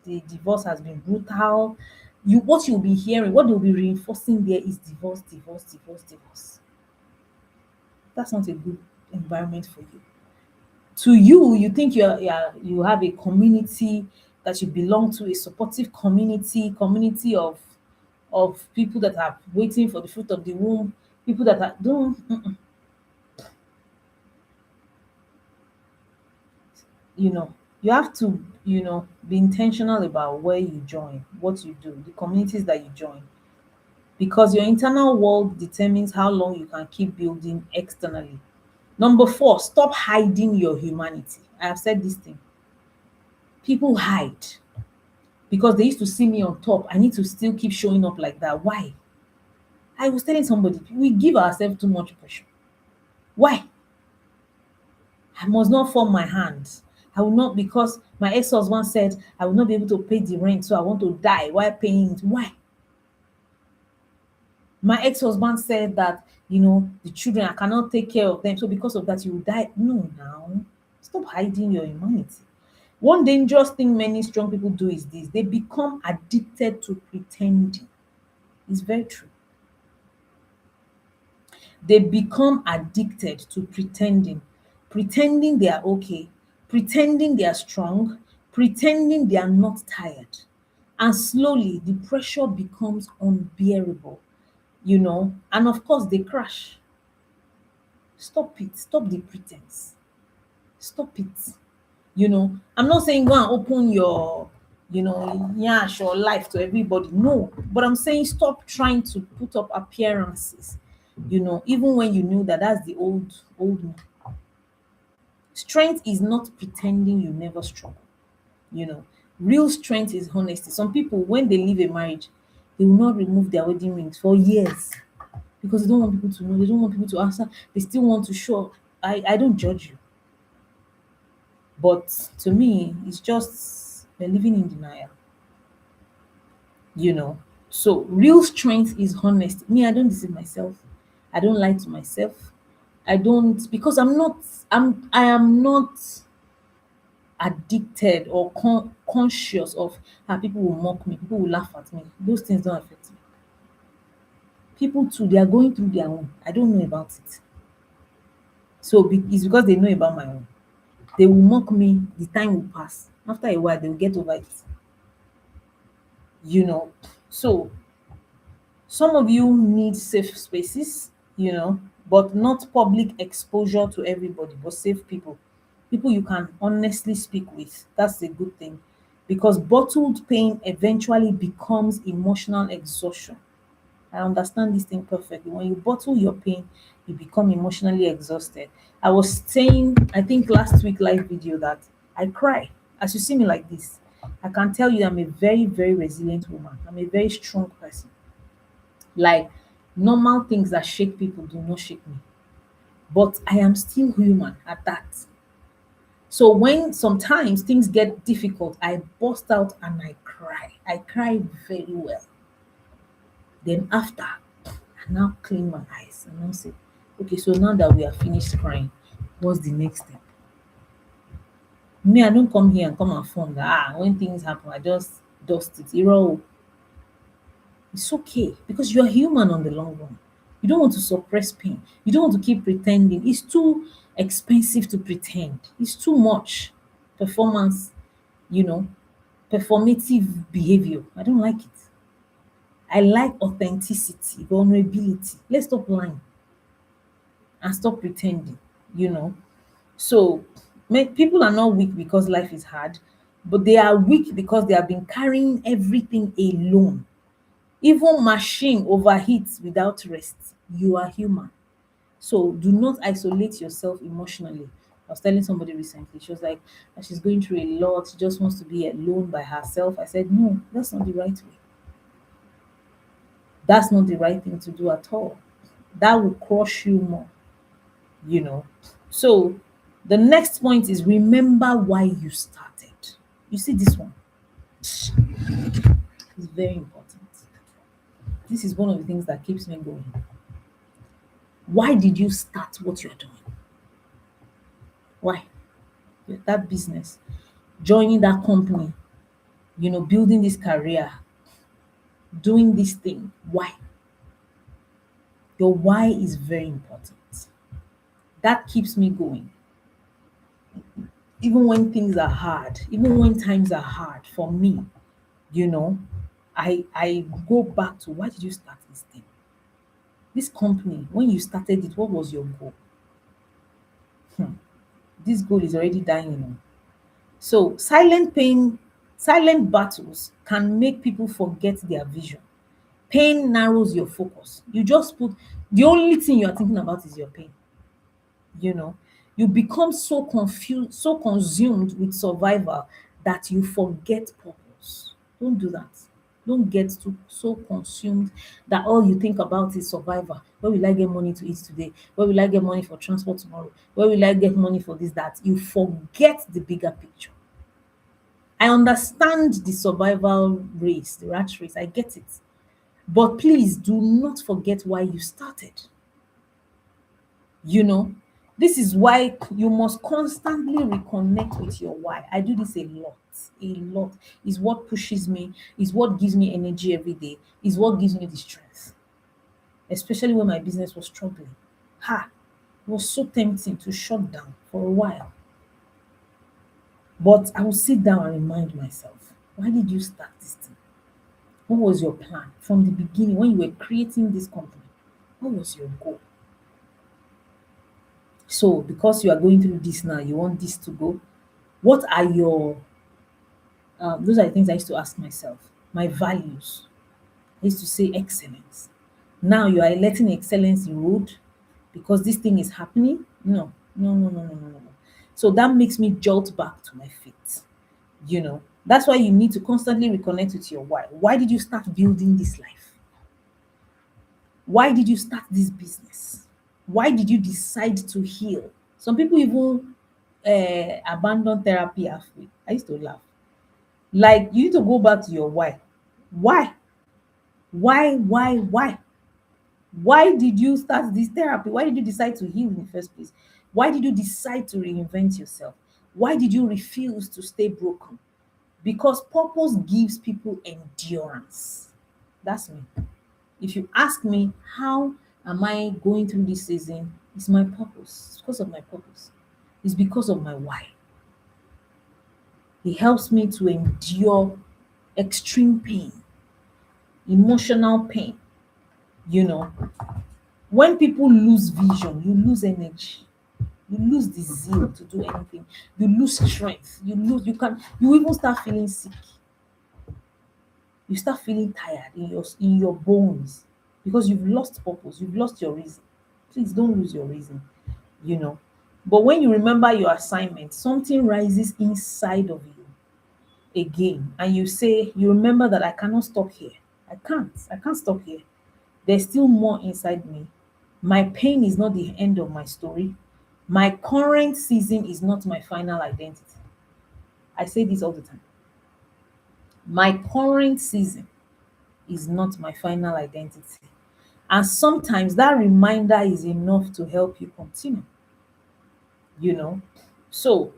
[SPEAKER 1] the divorce has been brutal. What you'll be hearing, what they'll be reinforcing there is divorce, divorce, divorce, divorce. That's not a good environment for you. To you, you think you have a community that you belong to, a supportive community of people that are waiting for the fruit of the womb, people that are don't. you know you have to be intentional about where you join, what you do, the communities that you join, because your internal world determines how long you can keep building externally. Number 4, stop hiding your humanity. I have said this thing. People hide because they used to see me on top. I need to still keep showing up like that. Why? I was telling somebody, we give ourselves too much pressure. Why? I must not form my hands. I will not, because my ex-husband said I will not be able to pay the rent, so I want to die while paying it. Why? My ex-husband said that, the children, I cannot take care of them, so because of that, you will die. No, now, stop hiding your humanity. One dangerous thing many strong people do is this: they become addicted to pretending. It's very true. They become addicted to pretending they are okay, pretending they are strong, pretending they are not tired. And slowly the pressure becomes unbearable, and of course they crash. Stop it. Stop the pretense. Stop it. I'm not saying go and open yeah, sure, life to everybody. No, but I'm saying stop trying to put up appearances, even when you know that that's the old me. Strength is not pretending you never struggle. you know Real strength is honesty. Some people, when they leave a marriage, they will not remove their wedding rings for years because they don't want people to know, they don't want people to answer, they still want to show up. I don't judge you, but to me it's just they're living in denial. you know so real strength is honesty. Me, I don't deceive myself, I don't lie to myself. I don't, because I am not addicted or conscious of how people will mock me, people will laugh at me. Those things don't affect me. People too, they are going through their own. I don't know about it. So it's because they know about my own. They will mock me, the time will pass. After a while, they will get over it. You know. So some of you need safe spaces, but not public exposure to everybody, but safe people. People you can honestly speak with. That's a good thing. Because bottled pain eventually becomes emotional exhaustion. I understand this thing perfectly. When you bottle your pain, you become emotionally exhausted. I was saying, I think last week live video, that I cry. As you see me like this, I can tell you I'm a very, very resilient woman. I'm a very strong person. Like, normal things that shake people do not shake me. But I am still human at that. So when sometimes things get difficult, I burst out and I cry. I cry very well. Then after, I now clean my eyes and now say, okay, so now that we are finished crying, what's the next step? Me, I don't come here and come and phone that when things happen, I just dust it. It's okay because you're human on the long run. You don't want to suppress pain. You don't want to keep pretending. It's too expensive to pretend. It's too much performance, you know, performative behavior. I don't like it. I like authenticity, vulnerability. Let's stop lying and stop pretending, you know. So people are not weak because life is hard, but they are weak because they have been carrying everything alone. Even machine overheats without rest. You are human. So do not isolate yourself emotionally. I was telling somebody recently, she was like, she's going through a lot, she just wants to be alone by herself. I said, no, that's not the right way. That's not the right thing to do at all. That will crush you more, you know. So the next point is remember why you started. You see, this one is very important. This is one of the things that keeps me going. Why did you start what you're doing? Why? That business, joining that company, building this career, doing this thing. Why? Your why is very important. That keeps me going. Even when things are hard, even when times are hard for me, you know, I go back to, why did you start this thing? This company, when you started it, what was your goal? This goal is already dying on. So silent pain, silent battles can make people forget their vision. Pain narrows your focus. You just put, the only thing you're thinking about is your pain. You know, you become so confused, so consumed with survival that you forget purpose. Don't do that. Don't get too so consumed that all you think about is survival. Where will I get money to eat today? Where will I get money for transport tomorrow? Where will I get money for this, that? You forget the bigger picture. I understand the survival race, the rat race. I get it. But please do not forget why you started. You know, this is why you must constantly reconnect with your why. I do this a lot. A lot is what pushes me, is what gives me energy every day, is what gives me the strength. Especially when my business was struggling. It was so tempting to shut down for a while. But I will sit down and remind myself, why did you start this thing? What was your plan from the beginning when you were creating this company? What was your goal? So, because you are going through this now, you want this to go. What are your Those are the things I used to ask myself. My values. I used to say excellence. Now you are letting excellence erode because this thing is happening. No, no, no, no, no, no, no. No. So that makes me jolt back to my feet. That's why you need to constantly reconnect with your why. Why did you start building this life? Why did you start this business? Why did you decide to heal? Some people even abandon therapy halfway. I used to laugh. Like, you need to go back to your why. Why? Why? Why did you start this therapy? Why did you decide to heal in the first place? Why did you decide to reinvent yourself? Why did you refuse to stay broken? Because purpose gives people endurance. That's me. If you ask me, how am I going through this season? It's my purpose. It's because of my purpose. It's because of my why. It helps me to endure extreme pain, emotional pain. You know, when people lose vision, you lose energy. You lose the zeal to do anything. You lose strength. You even start feeling sick. You start feeling tired in your bones because you've lost purpose, you've lost your reason. Please don't lose your reason, you know. But when you remember your assignment, something rises inside of you again, and you remember that I cannot stop here. I can't stop here. There's still more inside me. My pain is not the end of my story. My current season is not my final identity. I say this all the time. My current season is not my final identity. And sometimes that reminder is enough to help you continue, you know. So,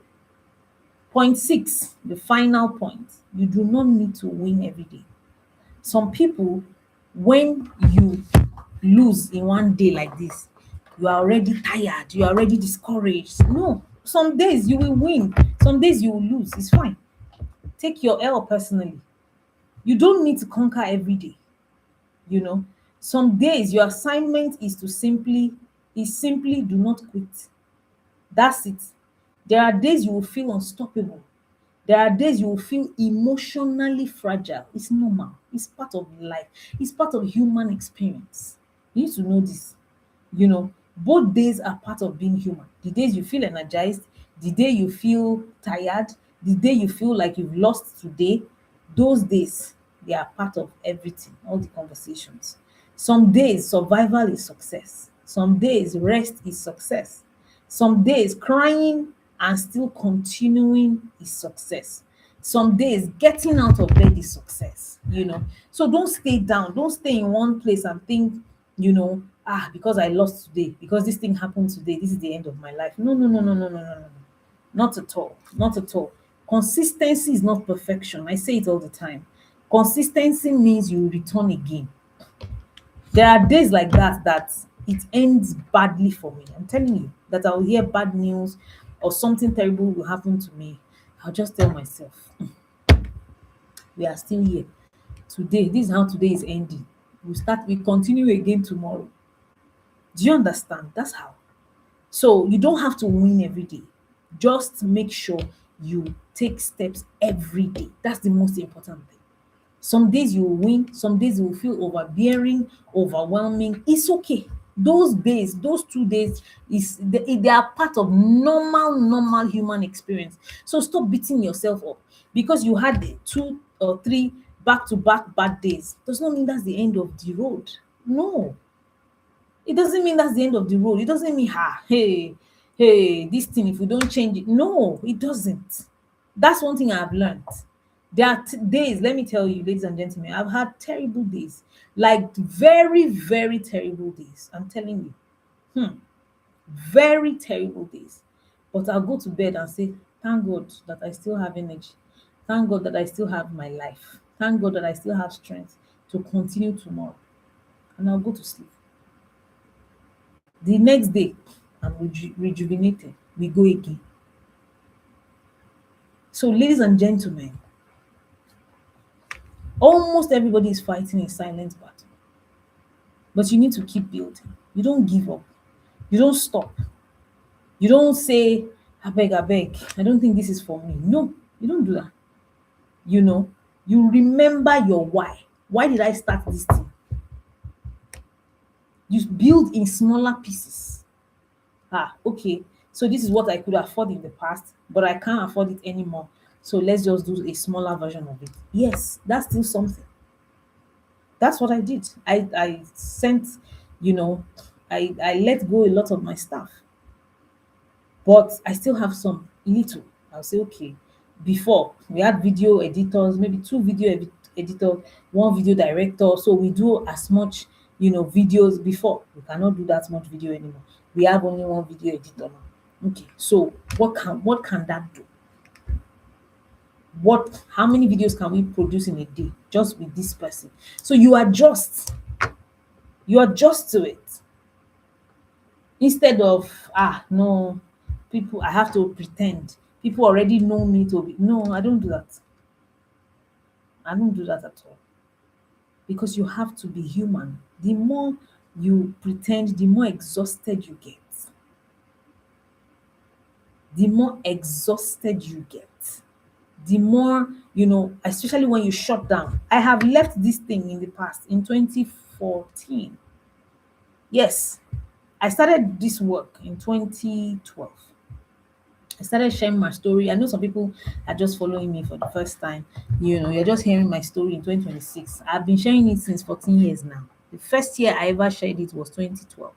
[SPEAKER 1] point six, the final point, you do not need to win every day. Some people, when you lose in one day like this, you are already tired, you are already discouraged. No, some days you will win, some days you will lose. It's fine. Take your L personally. You don't need to conquer every day. you know some days your assignment is simply do not quit. That's it. There are days you will feel unstoppable. There are days you will feel emotionally fragile. It's normal. It's part of life. It's part of human experience. You need to know this. Both days are part of being human. The days you feel energized, the day you feel tired, the day you feel like you've lost today, those days, they are part of everything, all the conversations. Some days survival is success. Some days rest is success. Some days crying and still continuing is success. Some days getting out of bed is success. So don't stay down. Don't stay in one place and think, because I lost today, because this thing happened today, this is the end of my life. No, no, no, no, no, no, no, no. No. Not at all. Not at all. Consistency is not perfection. I say it all the time. Consistency means you return again. There are days like that it ends badly for me. I'm telling you that I'll hear bad news or something terrible will happen to me. I'll just tell myself, we are still here. Today, this is how today is ending. We continue again tomorrow. Do you understand? That's how. So you don't have to win every day. Just make sure you take steps every day. That's the most important thing. Some days you will win, some days you will feel overbearing, overwhelming. It's okay. Those days, those 2 days, they are part of normal human experience. So stop beating yourself up because you had 2 or 3 back-to-back bad days. Does not mean that's the end of the road. No, it doesn't mean that's the end of the road. It doesn't mean, hey, this thing, if we don't change it. No, it doesn't. That's one thing I've learned. There are days, let me tell you, ladies and gentlemen, I've had terrible days, like very, very terrible days. I'm telling you, very terrible days. But I'll go to bed and say, thank God that I still have energy. Thank God that I still have my life. Thank God that I still have strength to continue tomorrow. And I'll go to sleep. The next day, I'm rejuvenated. We go again. So, ladies and gentlemen, almost everybody is fighting a silent battle, but you need to keep building. You don't give up. You don't stop. You don't say, I beg, I don't think this is for me. No, you don't do that. You know, you remember your why. Why did I start this thing? You build in smaller pieces. Okay, so this is what I could afford in the past, but I can't afford it anymore. So let's just do a smaller version of it. Yes, that's still something. That's what I did. I sent, you know, I let go a lot of my stuff, but I still have some little. I'll say, okay, before we had video editors, maybe two editors, one video director. So we do as much, videos before. We cannot do that much video anymore. We have only one video editor now. Okay, so what can that do? How many videos can we produce in a day just with this person? So you adjust to it instead of, no, people, I have to pretend people already know me to be. No, I don't do that. I don't do that at all, because you have to be human. The more you pretend, the more exhausted you get. The more exhausted you get, the more, especially when you shut down. I have left this thing in the past in 2014. Yes, I started this work in 2012. I started sharing my story. I know some people are just following me for the first time. You're just hearing my story in 2026. I've been sharing it since 14 years now. The first year I ever shared it was 2012,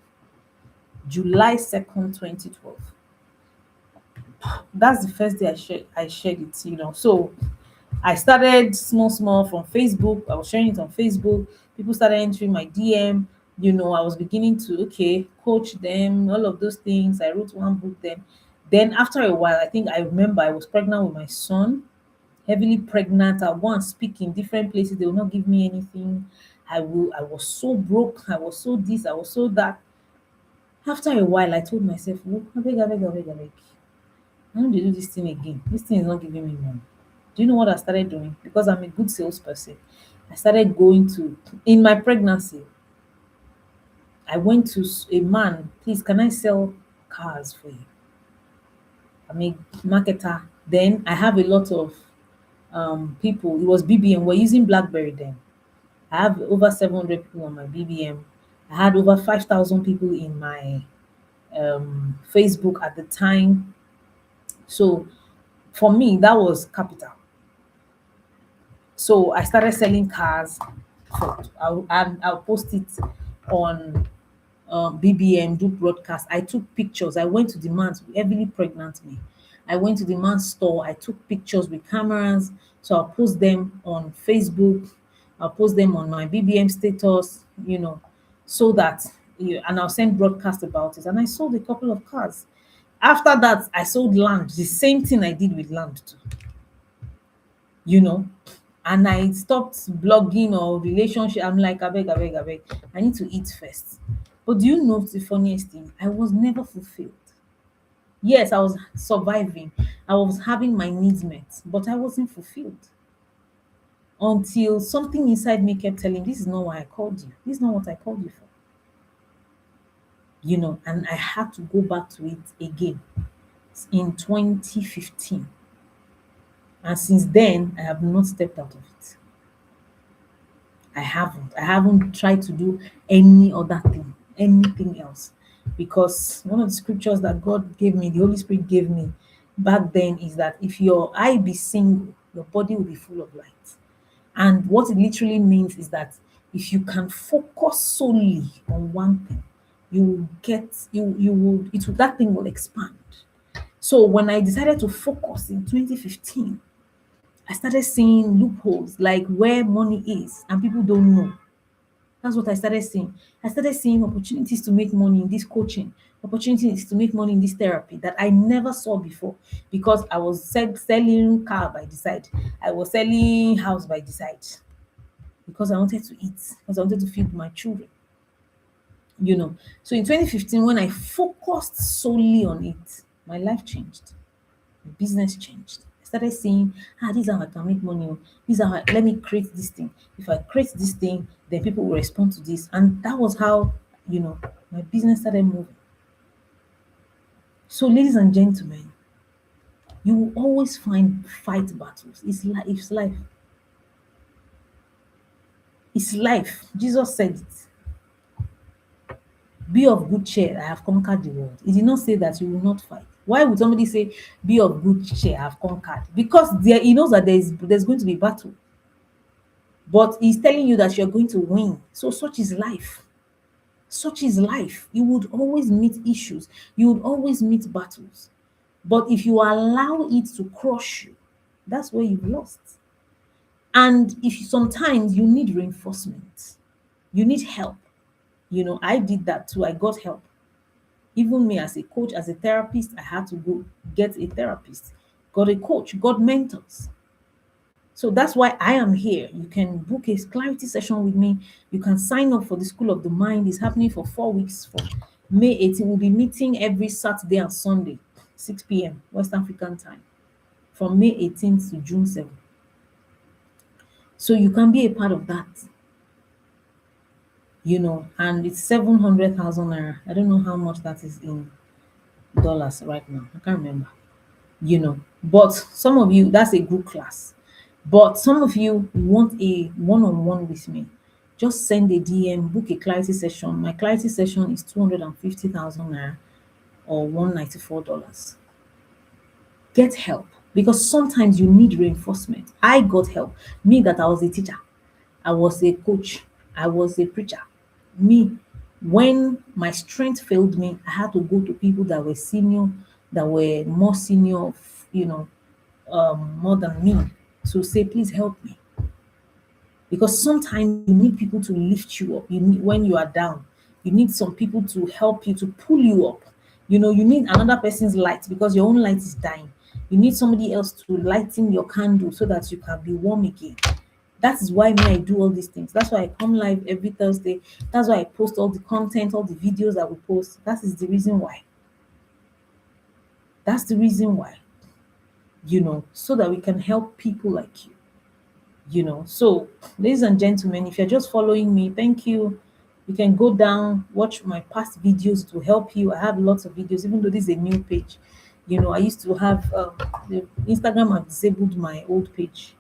[SPEAKER 1] July 2nd, 2012. That's the first day I shared it. So I started small, small from Facebook. I was sharing it on Facebook. People started entering my DM. I was beginning to, okay, coach them, all of those things. I wrote one book then. Then after a while, I think I remember I was pregnant with my son, heavily pregnant. I want to speak in different places. They will not give me anything. I was so broke. I was so this, I was so that. After a while, I told myself, oh, I beg, I beg, I beg, I beg. I don't dey do this thing again. This thing is not giving me money. Do you know what I started doing? Because I'm a good salesperson. I started going to, in my pregnancy, I went to a man, please, can I sell cars for you? I'm a marketer. Then I have a lot of people. It was BBM. We're using BlackBerry then. I have over 700 people on my BBM. I had over 5,000 people in my Facebook at the time. So for me, that was capital. So I started selling cars. I'll post it on BBM, do broadcast. I took pictures. I went to the man's heavily pregnant me. I went to the man's store. I took pictures with cameras. So I'll post them on Facebook. I'll post them on my BBM status, so that, and I'll send broadcast about it. And I sold a couple of cars. After that, I sold land. The same thing I did with land too, you know. And I stopped blogging or relationship. I'm like, I beg, I beg, I beg. I need to eat first. But do you know the funniest thing? I was never fulfilled. Yes, I was surviving. I was having my needs met, but I wasn't fulfilled until something inside me kept telling, this is not why I called you. This is not what I called you for. And I had to go back to it again in 2015. And since then, I have not stepped out of it. I haven't. I haven't tried to do any other thing, anything else. Because one of the scriptures that God gave me, the Holy Spirit gave me back then, is that if your eye be single, your body will be full of light. And what it literally means is that if you can focus solely on one thing, you will get you will it will that thing will expand. So when I decided to focus in 2015, I started seeing loopholes, like where money is and people don't know. That's what I started seeing. I started seeing opportunities to make money in this coaching, opportunities to make money in this therapy that I never saw before, because I was selling car by the side. I was selling house by the side, because I wanted to eat, because I wanted to feed my children. So in 2015, when I focused solely on it, my life changed. My business changed. I started seeing, this is how I can make money. This is how let me create this thing. If I create this thing, then people will respond to this. And that was how, my business started moving. So, ladies and gentlemen, You will always fight battles. It's life. It's life. It's life. Jesus said it. Be of good cheer, I have conquered the world. He did not say that you will not fight. Why would somebody say, be of good cheer, I have conquered? Because he knows that there's going to be battle. But he's telling you that you're going to win. So such is life. Such is life. You would always meet issues. You would always meet battles. But if you allow it to crush you, that's where you've lost. And if sometimes you need reinforcement, you need help. I did that too. I got help. Even me as a coach, as a therapist, I had to go get a therapist, got a coach, got mentors. So that's why I am here. You can book a clarity session with me. You can sign up for the School of the Mind. It's happening for 4 weeks from May 18th. We'll be meeting every Saturday and Sunday, 6 p.m. West African time, from May 18th to June 7th. So you can be a part of that, and it's 700,000 naira. I don't know how much that is in dollars right now. I can't remember. But some of you, that's a group class. But some of you want a one-on-one with me. Just send a DM, book a clarity session. My clarity session is 250,000 naira or $194. Get help, because sometimes you need reinforcement. I got help. Me, that I was a teacher, I was a coach, I was a preacher. Me, when my strength failed me, I had to go to people that were senior, that were more senior, more than me, to say, please help me. Because sometimes you need people to lift you up. You need, when you are down, you need some people to help you, to pull you up. You need another person's light because your own light is dying. You need somebody else to lighten your candle so that you can be warm again. That is why me, I do all these things. That's why I come live every Thursday. That's why I post all the content, all the videos that we post. That is the reason why. That's the reason why. So that we can help people like you. So, ladies and gentlemen, if you're just following me, thank you. You can go down, watch my past videos to help you. I have lots of videos, even though this is a new page. I used to have the Instagram. I've disabled my old page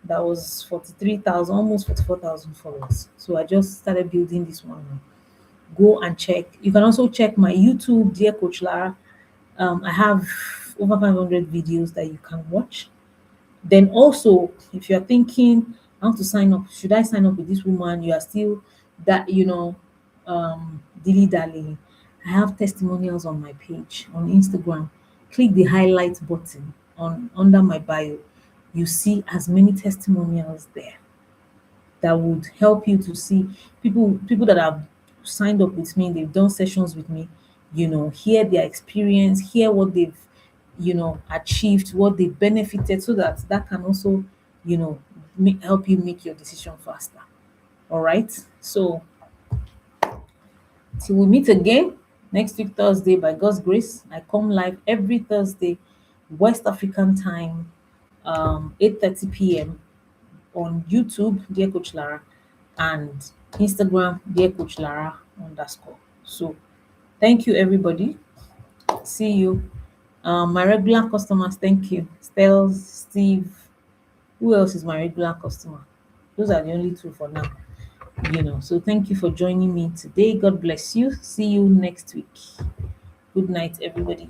[SPEAKER 1] that was 43,000, almost 44,000 followers. So I just started building this one now. Go and check. You can also check my YouTube, Dear Coach Lara. I have over 500 videos that you can watch. Then also, if you're thinking, I want to sign up, should I sign up with this woman? You are still that, dilly dally. I have testimonials on my page on Instagram. Click the highlight button on under my bio. You see as many testimonials there that would help you to see people that have signed up with me, they've done sessions with me, hear their experience, hear what they've achieved, what they benefited, so that can also help you make your decision faster. All right, so till we meet again next week Thursday, by God's grace. I come live every Thursday, West African time, 8:30 p.m. on YouTube, Dear Coach Lara, and Instagram, Dear Coach Lara _. So thank you, everybody. See you. My regular customers, thank you. Stels, Steve. Who else is my regular customer? Those are the only two for now. So thank you for joining me today. God bless you. See you next week. Good night, everybody.